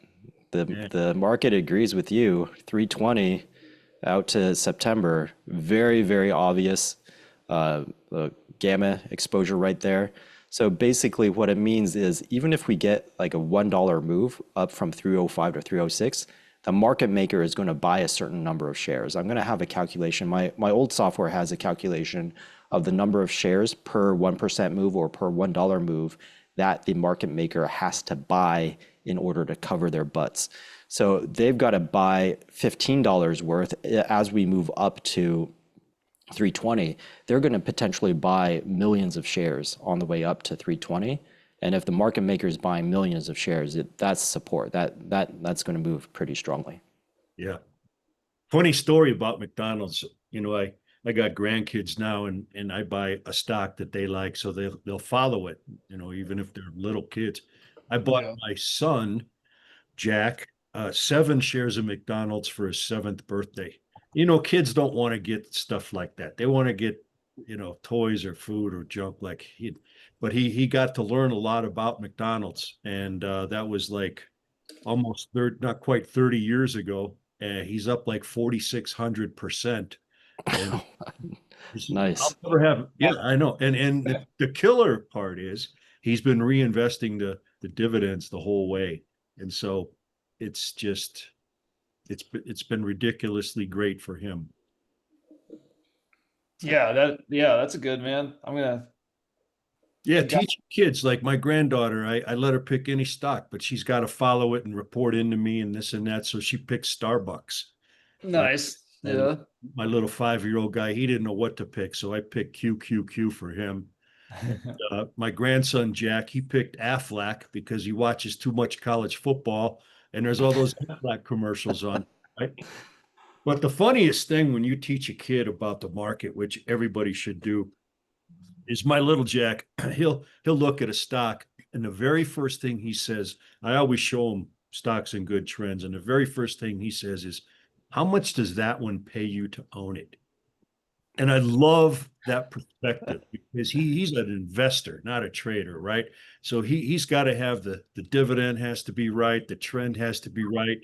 The market agrees with you. 320 out to September. Very, very obvious gamma exposure right there. So basically what it means is even if we get like a $1 move up from 305 to 306, the market maker is going to buy a certain number of shares. I'm going to have a calculation. My old software has a calculation of the number of shares per 1% move or per $1 move that the market maker has to buy in order to cover their butts. So they've got to buy $15 worth as we move up to 320, they're going to potentially buy millions of shares on the way up to 320. And if the market maker is buying millions of shares, that's support. That's going to move pretty strongly. Yeah. Funny story about McDonald's. I got grandkids now, and I buy a stock that they like, so they'll follow it, even if they're little kids. I bought Yeah. my son, Jack, 7 shares of McDonald's for his 7th birthday. Kids don't want to get stuff like that. They want to get, toys or food or junk but he got to learn a lot about McDonald's. And that was like almost not quite 30 years ago. And he's up like 4,600%. And I'll Nice. never have, yeah, I know. And the killer part is he's been reinvesting the dividends the whole way. And so it's just it's been ridiculously great for him. Yeah, that's a good, man. Yeah, I got teach kids like my granddaughter. I let her pick any stock, but she's got to follow it and report into me and this and that. So she picked Starbucks. And, nice. and Yeah. my little 5-year-old guy, he didn't know what to pick. So I picked QQQ for him. My grandson, Jack, he picked Aflac because he watches too much college football and there's all those Aflac commercials on, right? But the funniest thing when you teach a kid about the market, which everybody should do, is my little Jack. He'll look at a stock, and the very first thing he says, I always show him stocks in good trends, and the very first thing he says is, "How much does that one pay you to own it?" And I love that perspective because he's an investor, not a trader, right? So he's got to have the dividend has to be right, the trend has to be right.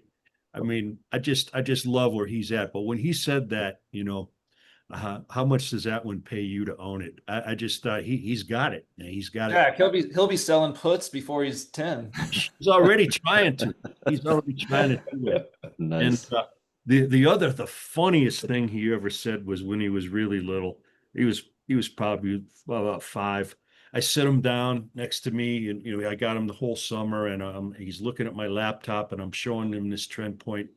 I mean, I just love where he's at. But when he said that, how much does that one pay you to own it? I just thought he's got it. He's got it. Jack, he'll be selling puts before he's 10. He's already trying to. He's already trying to do it. And Nice. the funniest thing he ever said was when he was really little. He was probably about 5. I sit him down next to me, and I got him the whole summer, and he's looking at my laptop, and I'm showing him this trend point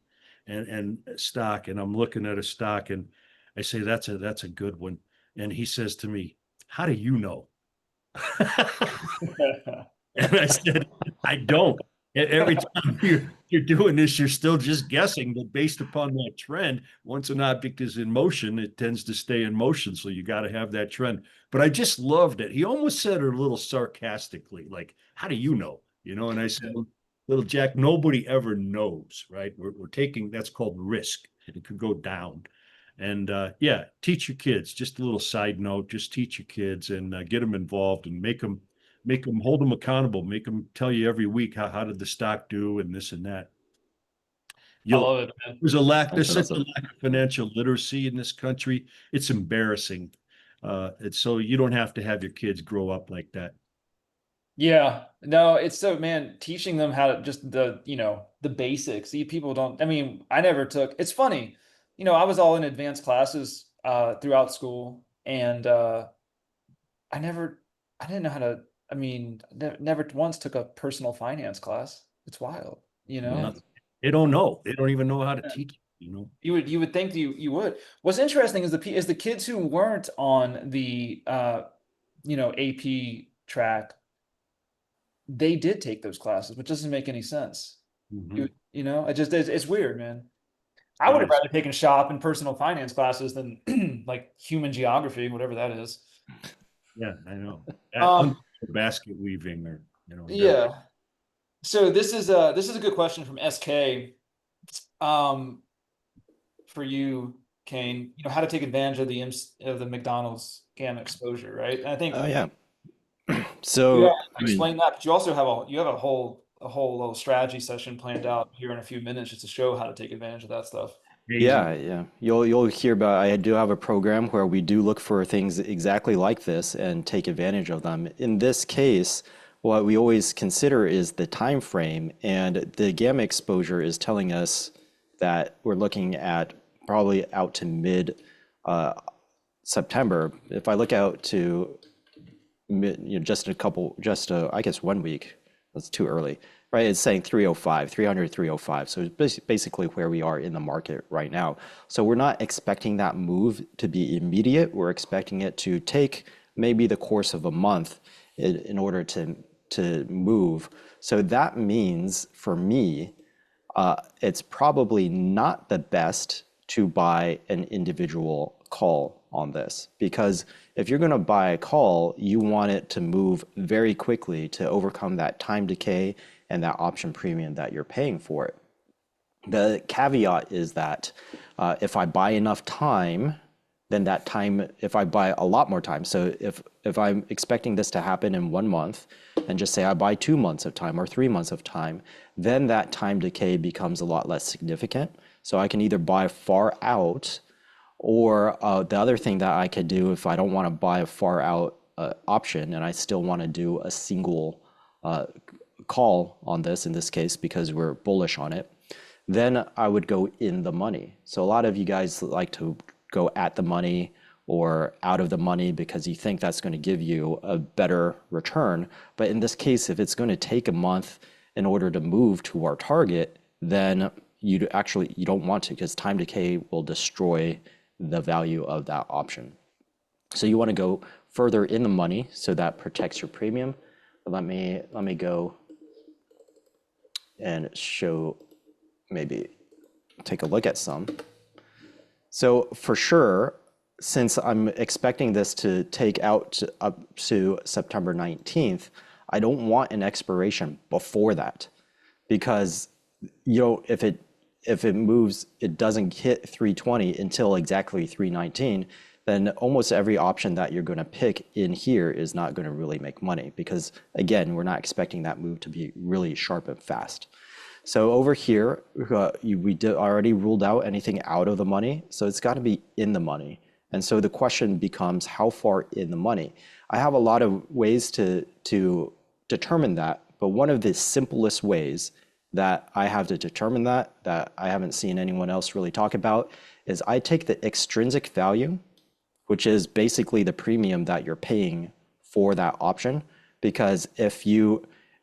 and stock, and I'm looking at a stock, and I say that's a good one, and he says to me, "How do you know?" And I said, I don't. Every time you're doing this, you're still just guessing that based upon that trend, once an object is in motion, it tends to stay in motion. So you got to have that trend. But I just loved it. He almost said it a little sarcastically, like, how do you know? And I said, little Jack, nobody ever knows, right? We're taking, that's called risk. It could go down. And yeah, teach your kids. Just a little side note, just teach your kids and get them involved and make them hold them accountable, make them tell you every week how did the stock do and this and that. I You'll love it, man. there's That's such a awesome. lack of financial literacy in this country. It's embarrassing. It's so you don't have to have your kids grow up like that. Yeah, no, it's so, man, teaching them how to just the basics. See, people don't, I mean, I never took, it's funny, I was all in advanced classes throughout school, and I never, I didn't know how to, I mean, never once took a personal finance class. It's wild, Yeah. They don't know. They don't even know how to teach. You would think you would. What's interesting is the kids who weren't on the AP track, they did take those classes, which doesn't make any sense. Mhm. It's weird, man. I It would have is. rather taken shop and personal finance classes than like human geography, whatever that is. Yeah, I know. Um, Basket weaving or never. yeah. So this is a good question from SK. Um, for you, Kane, how to take advantage of the McDonald's gamma exposure, right? And I Oh think yeah. yeah, So I mean, explain that, but you also have a whole little strategy session planned out here in a few minutes just to show how to take advantage of that stuff. Amazing. yeah. You'll hear about. I do have a program where we do look for things exactly like this and take advantage of them. In this case, what we always consider is the time frame, and the gamma exposure is telling us that we're looking at probably out to mid September. If I look out to mid, just I guess 1 week. That's too early. right? It's saying 305, 300, 305. So it's basically where we are in the market right now. So we're not expecting that move to be immediate. We're expecting it to take maybe the course of a month in order to move. So that means for me, it's probably not the best to buy an individual call on this, because if you're going to buy a call, you want it to move very quickly to overcome that time decay and that option premium that you're paying for it. The caveat is that if I buy enough time, then that time, if I buy a lot more time, so if I'm expecting this to happen in 1 month, and just say I buy 2 months of time or 3 months of time, then that time decay becomes a lot less significant. So I can either buy far out, or the other thing that I could do if I don't want to buy a far out option and I still want to do a single call on this, in this case, because we're bullish on it, then I would go in the money. So a lot of you guys like to go at the money or out of the money because you think that's going to give you a better return. But in this case, if it's going to take a month in order to move to our target, then you don't want to, because time decay will destroy the value of that option. So you want to go further in the money, so that protects your premium. But let me go and show, maybe take a look at some. So for sure, since I'm expecting this to take out up to September 19th, I don't want an expiration before that, because if it moves, it doesn't hit 320 until exactly 319, then almost every option that you're going to pick in here is not going to really make money, because again, we're not expecting that move to be really sharp and fast. So over here, we already ruled out anything out of the money, so it's got to be in the money. And so the question becomes, how far in the money? I have a lot of ways to determine that, but one of the simplest ways that I have to determine that I haven't seen anyone else really talk about, is I take the extrinsic value, which is basically the premium that you're paying for that option. Because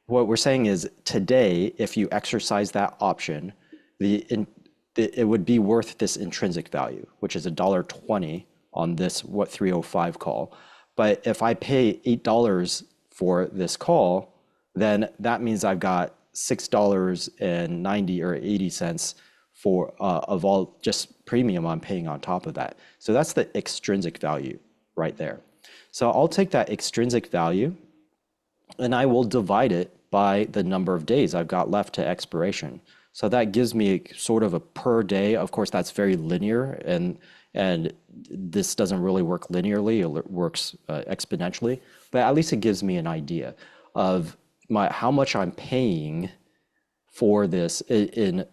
what we're saying is today, if you exercise that option, it would be worth this intrinsic value, which is $1.20 on this 305 call. But if I pay $8 for this call, then that means I've got $6.90 or 80 cents for of all just premium I'm paying on top of that. So that's the extrinsic value right there. So I'll take that extrinsic value and I will divide it by the number of days I've got left to expiration. So that gives me sort of a per day. Of course, that's very linear, and this doesn't really work linearly. It works exponentially, but at least it gives me an idea of how much I'm paying for this in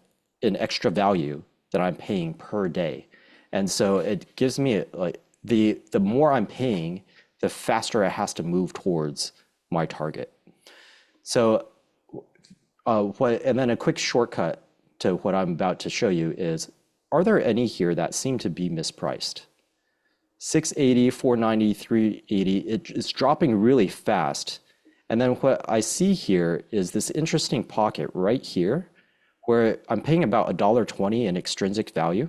extra value that I'm paying per day. And so it gives me like the more I'm paying, the faster it has to move towards my target. So and then a quick shortcut to what I'm about to show you is, are there any here that seem to be mispriced? 680, 490, 380, it's dropping really fast. And then what I see here is this interesting pocket right here where I'm paying about $1.20 in extrinsic value,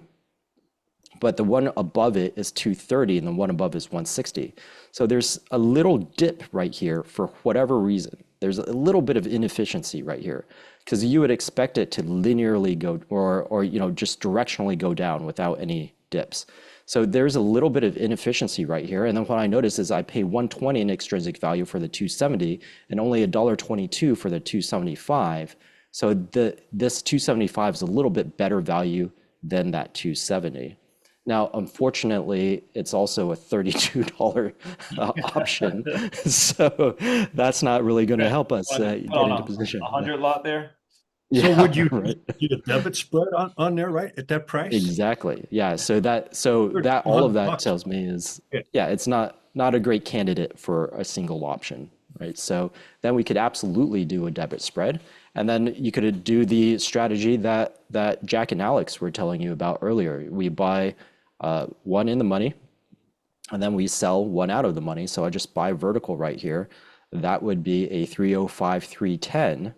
but the one above it is 230 and the one above is 160. So there's a little dip right here for whatever reason. There's a little bit of inefficiency right here, because you would expect it to linearly go or just directionally go down without any dips. So there's a little bit of inefficiency right here. And then what I notice is I pay 120 in extrinsic value for the 270 and only $1.22 for the 275. So this 275 is a little bit better value than that 270. Now, unfortunately, it's also a $32 option. So that's not really going to help us get into position. 100 lot there. So Yeah, would you right. get a debit spread on there, right? At that price? Exactly. Yeah. So all of that tells me is, yeah, it's not a great candidate for a single option, right? So then we could absolutely do a debit spread. And then you could do the strategy that Jack and Alex were telling you about earlier. We buy one in the money, and then we sell one out of the money. So I just buy vertical right here. That would be a 305, 310.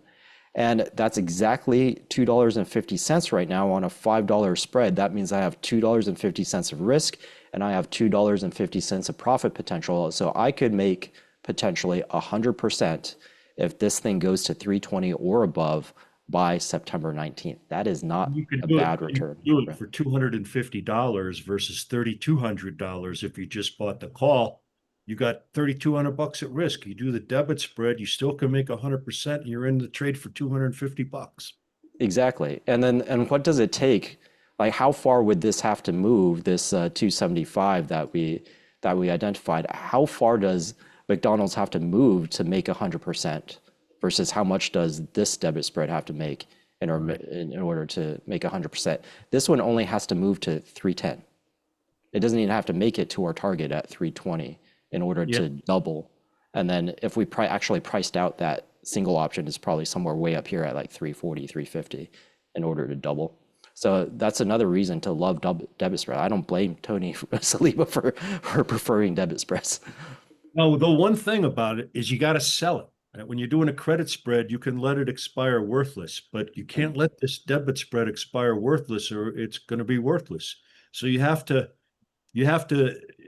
And that's exactly $2.50 right now on a $5 spread. That means I have $2.50 of risk and I have $2.50 of profit potential. So I could make potentially 100% if this thing goes to 320 or above by September 19th. That is not You could a do it, bad you return. could do it for $250 versus $3,200 if you just bought the call. You got 3,200 bucks at risk. You do the debit spread, you still can make 100% and you're in the trade for 250 bucks. Exactly. And what does it take? Like how far would this have to move, this 275 that we identified? How far does McDonald's have to move to make 100% versus how much does this debit spread have to make in order to make 100%? This one only has to move to 310. It doesn't even have to make it to our target at 320 in order to double. And then if we actually priced out that single option, is probably somewhere way up here at like 340, 350 in order to double. So that's another reason to love debit spread. I don't blame Tony Saliba for preferring debit spreads. Now, the one thing about it is you got to sell it. Right? When you're doing a credit spread, you can let it expire worthless, but you can't let this debit spread expire worthless or it's going to be worthless. So you have to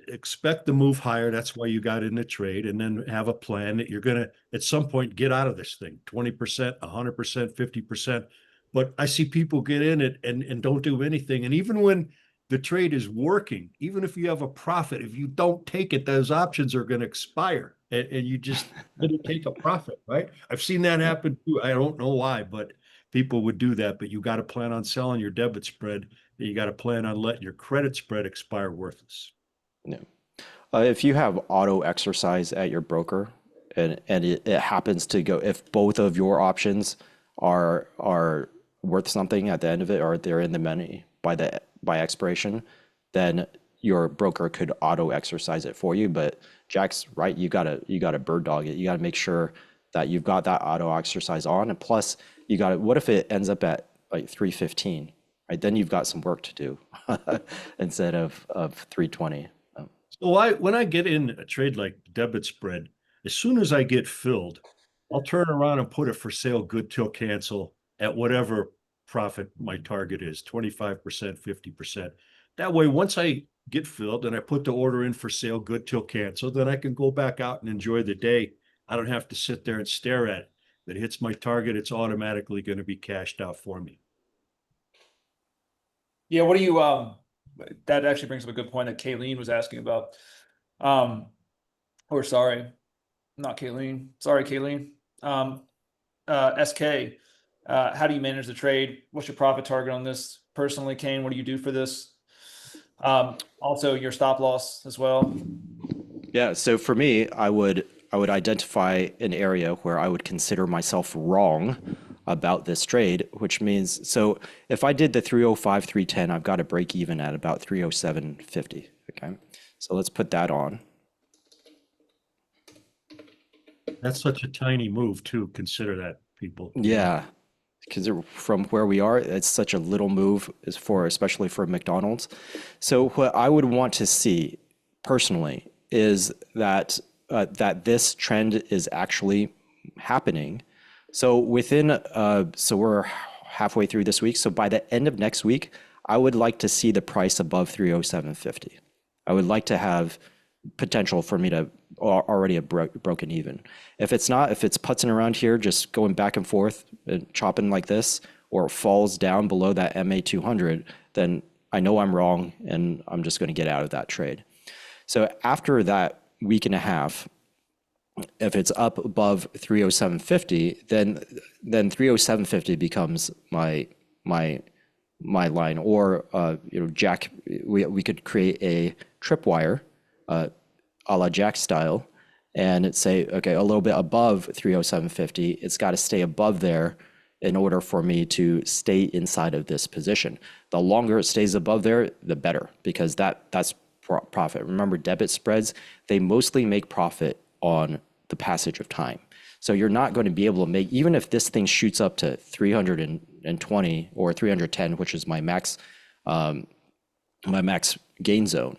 expect the move higher. That's why you got in the trade, and then have a plan that you're going to at some point get out of this thing 20%, 100%, 50%. But I see people get in it and don't do anything. And even when the trade is working, even if you have a profit, if you don't take it, those options are going to expire and you just didn't take a profit, right? I've seen that happen too. I don't know why, but people would do that. But you got to plan on selling your debit spread. And you got to plan on letting your credit spread expire worthless. Yeah. If you have auto exercise at your broker and it happens to go, if both of your options are worth something at the end of it, or they're in the money by expiration, then your broker could auto exercise it for you. But Jack's right, you gotta bird dog it. You gotta make sure that you've got that auto exercise on, and plus you got what if it ends up at like 315, right? Then you've got some work to do instead of 320. So when I get in a trade like debit spread, as soon as I get filled, I'll turn around and put it for sale good till cancel at whatever profit my target is, 25%, 50%. That way, once I get filled and I put the order in for sale good till cancel, then I can go back out and enjoy the day. I don't have to sit there and stare at it. If it hits my target, it's automatically going to be cashed out for me. Yeah, what do you that actually brings up a good point that Kayleen was asking about. Or sorry, not Kayleen. Sorry, Kayleen. SK, how do you manage the trade? What's your profit target on this? Personally, Kane, what do you do for this? Also your stop loss as well. Yeah, so for me, I would identify an area where I would consider myself wrong about this trade, which means, so if I did the 305, 310, I've got to break even at about 307.50. Okay, so let's put that on. That's such a tiny move too. Consider that, people. Yeah, because from where we are, it's such a little move especially for McDonald's. So what I would want to see personally is that this trend is actually happening. So so we're halfway through this week. So by the end of next week, I would like to see the price above 307.50. I would like to have potential for me to already have broken even. If it's putzing around here, just going back and forth and chopping like this, or falls down below that MA 200, then I know I'm wrong and I'm just going to get out of that trade. So after that week and a half, if it's up above 307.50, then 307.50 becomes my line. Or Jack, we could create a tripwire, a la Jack style, and say, okay, a little bit above 307.50, it's got to stay above there in order for me to stay inside of this position. The longer it stays above there, the better, because that's profit. Remember, debit spreads, they mostly make profit on the passage of time. So you're not going to be able to make, even if this thing shoots up to 320 or 310, which is my max gain zone.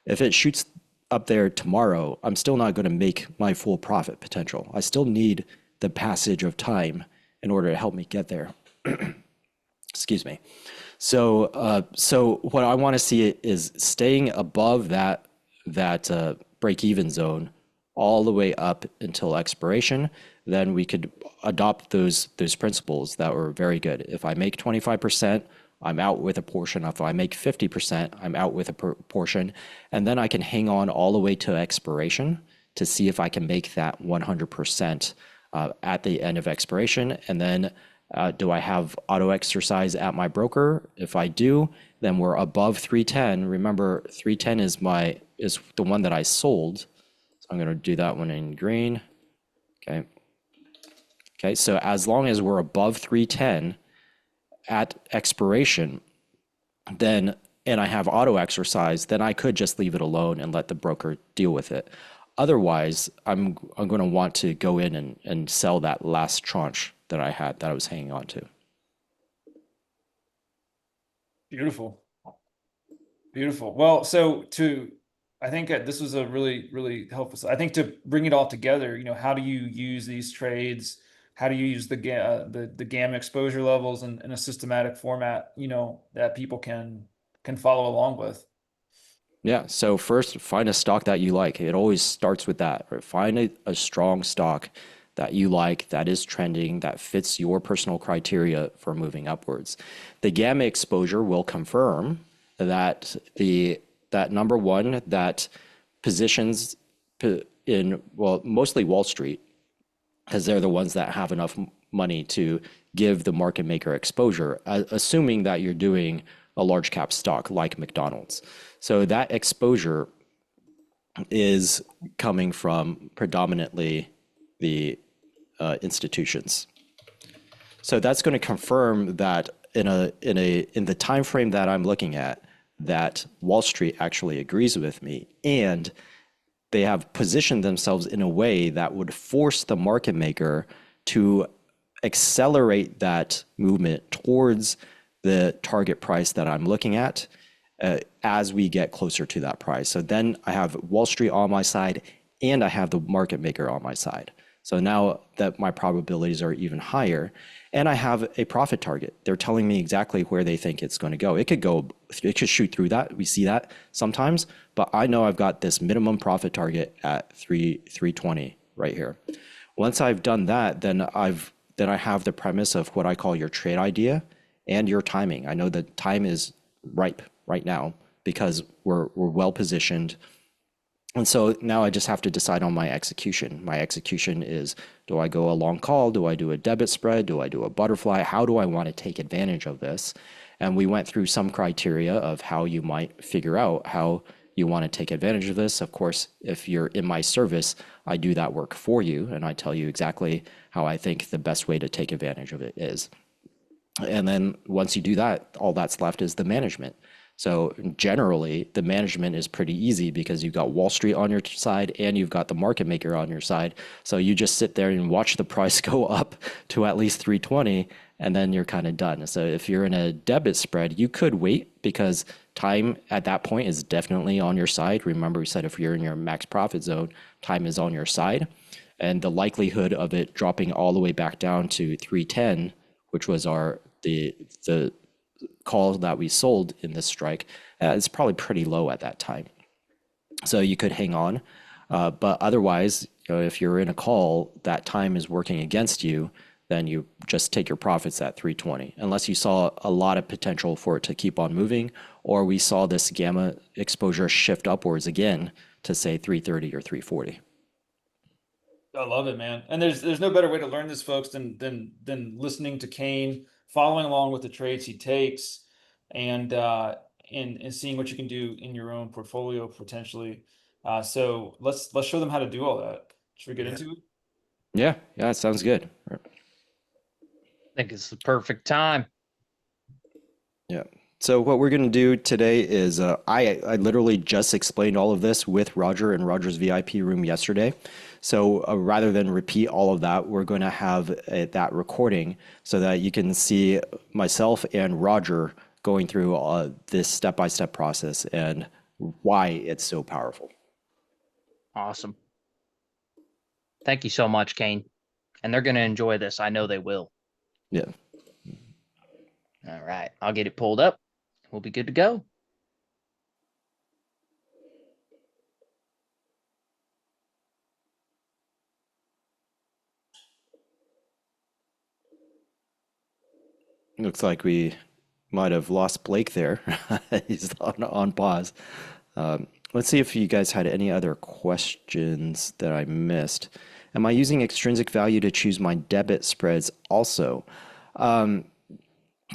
If it shoots up there tomorrow, I'm still not going to make my full profit potential. I still need the passage of time in order to help me get there. Excuse me. So what I want to see is staying above that break-even zone all the way up until expiration. Then we could adopt those principles that were very good. If I make 25%, I'm out with a portion. If I make 50%, I'm out with a portion. And then I can hang on all the way to expiration to see if I can make that 100% at the end of expiration. And then do I have auto exercise at my broker? If I do, then we're above 310. Remember, 310 is the one that I sold. So I'm going to do that one in green. Okay. Okay. So as long as we're above 310 at expiration, then and I have auto exercise, then I could just leave it alone and let the broker deal with it. Otherwise, I'm going to want to go in and sell that last tranche that I had that I was hanging on to. Beautiful. Beautiful. Well, I think this was a really, really helpful. I think to bring it all together, how do you use these trades? How do you use the gamma exposure levels in a systematic format, that people can follow along with? Yeah. So first, find a stock that you like. It always starts with that. Right? Find a strong stock that you like, that is trending, that fits your personal criteria for moving upwards. The gamma exposure will confirm that that number one, that positions in, well, mostly Wall Street, because they're the ones that have enough money to give the market maker exposure, assuming that you're doing a large cap stock like McDonald's. So that exposure is coming from predominantly the institutions. So that's going to confirm that in the time frame that I'm looking at, that Wall Street actually agrees with me, and they have positioned themselves in a way that would force the market maker to accelerate that movement towards the target price that I'm looking at as we get closer to that price. So then I have Wall Street on my side and I have the market maker on my side. So now that my probabilities are even higher, and I have a profit target. They're telling me exactly where they think it's going to go. It could shoot through that. We see that sometimes, but I know I've got this minimum profit target at 320 right here. Once I've done that, then I have the premise of what I call your trade idea and your timing. I know the time is ripe right now because we're well positioned. And so now I just have to decide on my execution. My execution is, do I go a long call? Do I do a debit spread? Do I do a butterfly? How do I want to take advantage of this? And we went through some criteria of how you might figure out how you want to take advantage of this. Of course, if you're in my service, I do that work for you and I tell you exactly how I think the best way to take advantage of it is. And then once you do that, all that's left is the management. So generally, the management is pretty easy because you've got Wall Street on your side and you've got the market maker on your side. So you just sit there and watch the price go up to at least 320, and then you're kind of done. So if you're in a debit spread, you could wait because time at that point is definitely on your side. Remember, we said if you're in your max profit zone, time is on your side. And the likelihood of it dropping all the way back down to 310, which was the call that we sold in this strike, is probably pretty low at that time. So you could hang on. But otherwise, if you're in a call, that time is working against you, then you just take your profits at 320, unless you saw a lot of potential for it to keep on moving, or we saw this gamma exposure shift upwards again to say 330 or 340. I love it, man. And there's no better way to learn this, folks, than listening to Kane, following along with the trades he takes, and seeing what you can do in your own portfolio potentially. So let's show them how to do all that. Should we get into it? Yeah, it sounds good. I think it's the perfect time. Yeah. So what we're going to do today is I literally just explained all of this with Roger in Roger's VIP room yesterday. So rather than repeat all of that, we're going to have that recording so that you can see myself and Roger going through this step-by-step process and why it's so powerful. Awesome. Thank you so much, Kane. And they're going to enjoy this. I know they will. Yeah. All right, I'll get it pulled up. We'll be good to go. Looks like we might have lost Blake there. He's on pause. Let's see if you guys had any other questions that I missed. Am I using extrinsic value to choose my debit spreads also?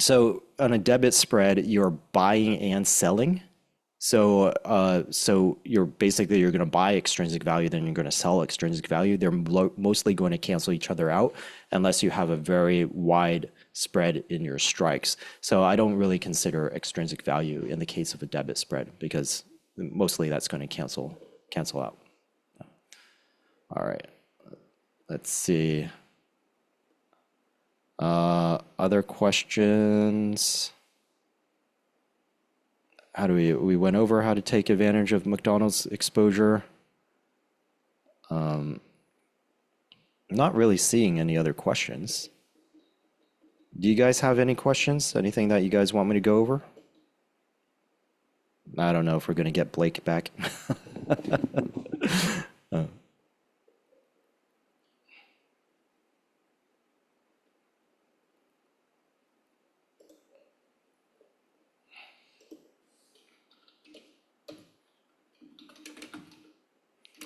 So on a debit spread, you're buying and selling. So you're going to buy extrinsic value, then you're going to sell extrinsic value. They're mostly going to cancel each other out unless you have a very wide spread in your strikes. So I don't really consider extrinsic value in the case of a debit spread because mostly that's going to cancel out. All right, let's see. Other questions? How do we went over how to take advantage of McDonald's exposure. Not really seeing any other questions. Do you guys have any questions? Anything that you guys want me to go over? I don't know if we're going to get Blake back.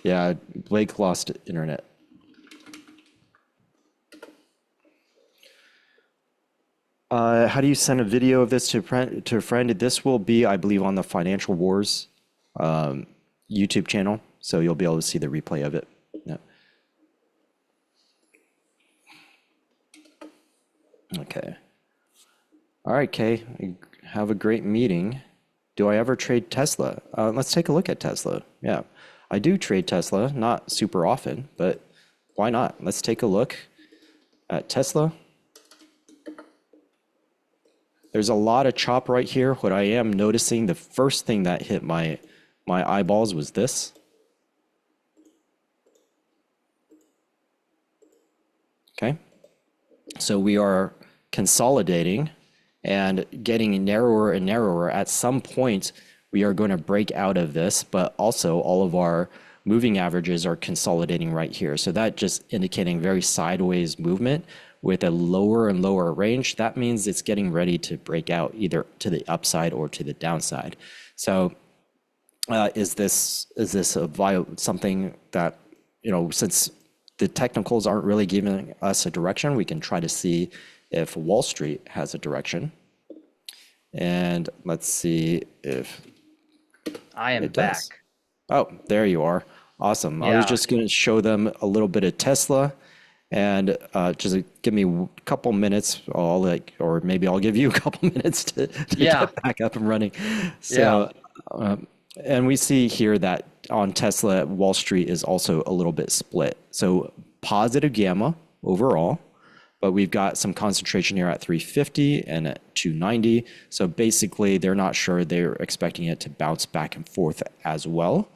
Yeah, Blake lost internet. How do you send a video of this to a friend? This will be, I believe, on the Financial Wars YouTube channel, so you'll be able to see the replay of it. Yeah. Okay. All right, Kay. Have a great meeting. Do I ever trade Tesla? Let's take a look at Tesla. Yeah, I do trade Tesla, not super often, but why not? Let's take a look at Tesla. There's a lot of chop right here. What I am noticing, the first thing that hit my eyeballs was this. Okay. So we are consolidating and getting narrower and narrower. At some point, we are going to break out of this, but also all of our moving averages are consolidating right here. So that just indicating very sideways movement with a lower and lower range. That means it's getting ready to break out either to the upside or to the downside. So is this something that, since the technicals aren't really giving us a direction, we can try to see if Wall Street has a direction. And let's see if I am it does. back. Oh, there you are. Awesome. I was Yeah. just going to show them a little bit of Tesla, and just give me a couple minutes. Or maybe I'll give you a couple minutes to Yeah. get back up and running. So, and we see here that on Tesla, Wall Street is also a little bit split. So positive gamma overall, but we've got some concentration here at 350 and at 290. So basically, they're not sure. They're expecting it to bounce back and forth as well.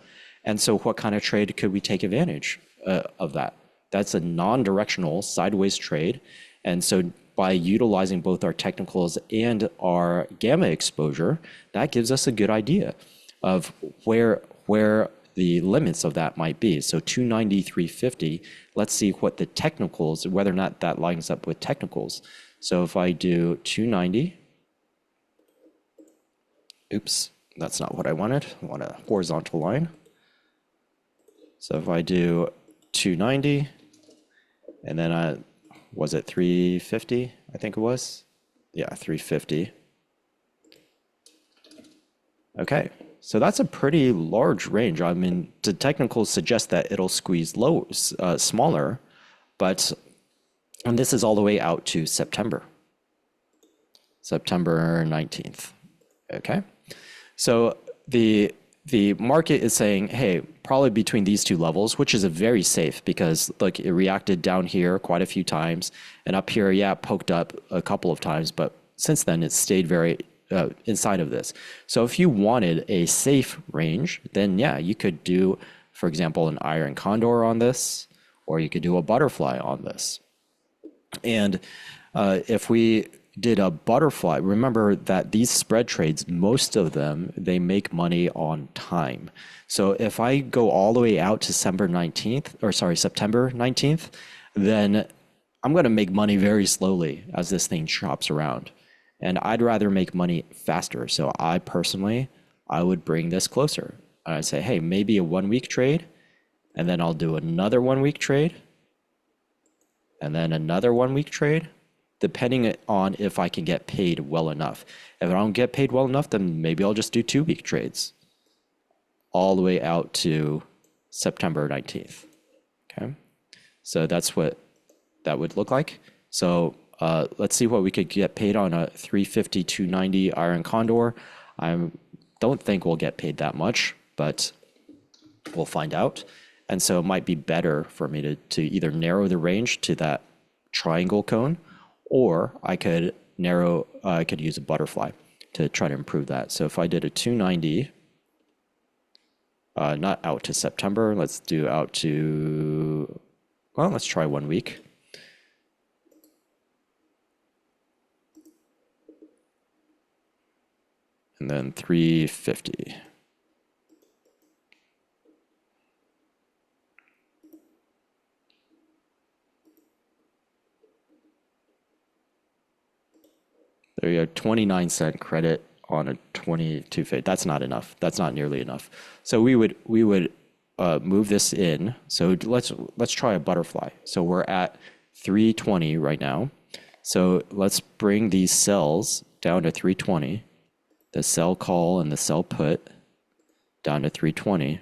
And so what kind of trade could we take advantage of that? That's a non-directional sideways trade. And so by utilizing both our technicals and our gamma exposure, that gives us a good idea of where the limits of that might be. So 290, 350, let's see what the technicals, whether or not that lines up with technicals. So if I do 290, oops, that's not what I wanted. I want a horizontal line. So if I do 290, and then was it 350? I think it was. Yeah, 350. Okay, so that's a pretty large range. I mean, the technicals suggest that it'll squeeze smaller, and this is all the way out to September 19th. Okay, so the market is saying, hey, probably between these two levels, which is a very safe, because look, it reacted down here quite a few times, and up here, yeah, poked up a couple of times, but since then it's stayed very inside of this. So if you wanted a safe range, then yeah, you could do, for example, an iron condor on this, or you could do a butterfly on this. And If we did a butterfly, remember that these spread trades, most of them, they make money on time. So if I go all the way out to September 19th, then I'm going to make money very slowly as this thing chops around. And I'd rather make money faster. So I would bring this closer. I'd say, hey, maybe a 1 week trade, and then I'll do another 1 week trade, and then another 1 week trade, depending on if I can get paid well enough. If I don't get paid well enough, then maybe I'll just do 2 week trades all the way out to September 19th. Okay. So that's what that would look like. So let's see what we could get paid on a 350, 290 Iron Condor. I don't think we'll get paid that much, but we'll find out. And so it might be better for me to either narrow the range to that triangle cone, or I could use a butterfly to try to improve that. So if I did a 290, not out to September, let's do out to, well, let's try 1 week. And then 350. There you go, 29-cent credit on a 22 fade. That's not enough. That's not nearly enough. So we would move this in. So let's try a butterfly. So we're at 320 right now. So let's bring these cells down to 320. The sell call and the sell put down to 320.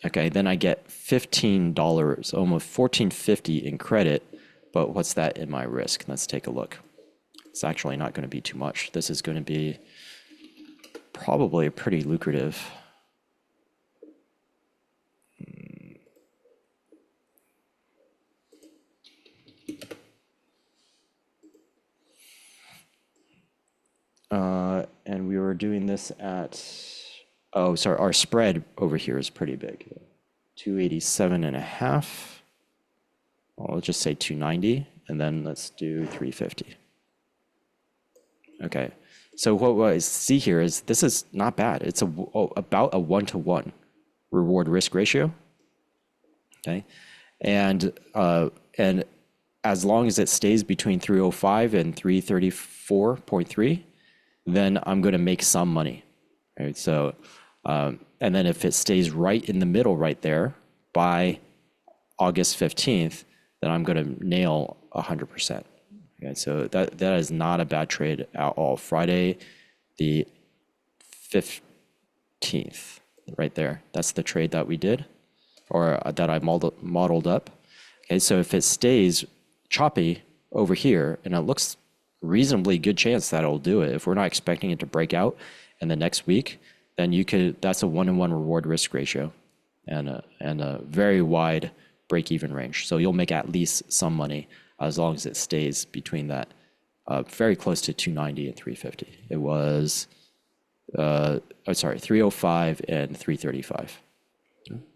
Okay, then I get $15, almost $14.50 in credit, but what's that in my risk? Let's take a look. It's actually not going to be too much. This is going to be probably pretty lucrative. And we were doing this at, oh, sorry, our spread over here is pretty big. 287.5. Well, let's just say 290, and then let's do 350. Okay, so what I see here is this is not bad. It's about a 1-to-1 reward risk ratio. Okay, and as long as it stays between 305 and 334.3, then I'm going to make some money. Right, so and then if it stays right in the middle right there by August 15th, then I'm going to nail 100%. Okay, so that is not a bad trade at all. Friday the 15th, right there. That's the trade that we did, or that I modeled up. Okay, so if it stays choppy over here, and it looks reasonably good chance that it'll do it. If we're not expecting it to break out in the next week, then that's a 1-to-1 reward risk ratio and a very wide break-even range. So you'll make at least some money as long as it stays between that very close to 290 and 350. It was, 305 and 335.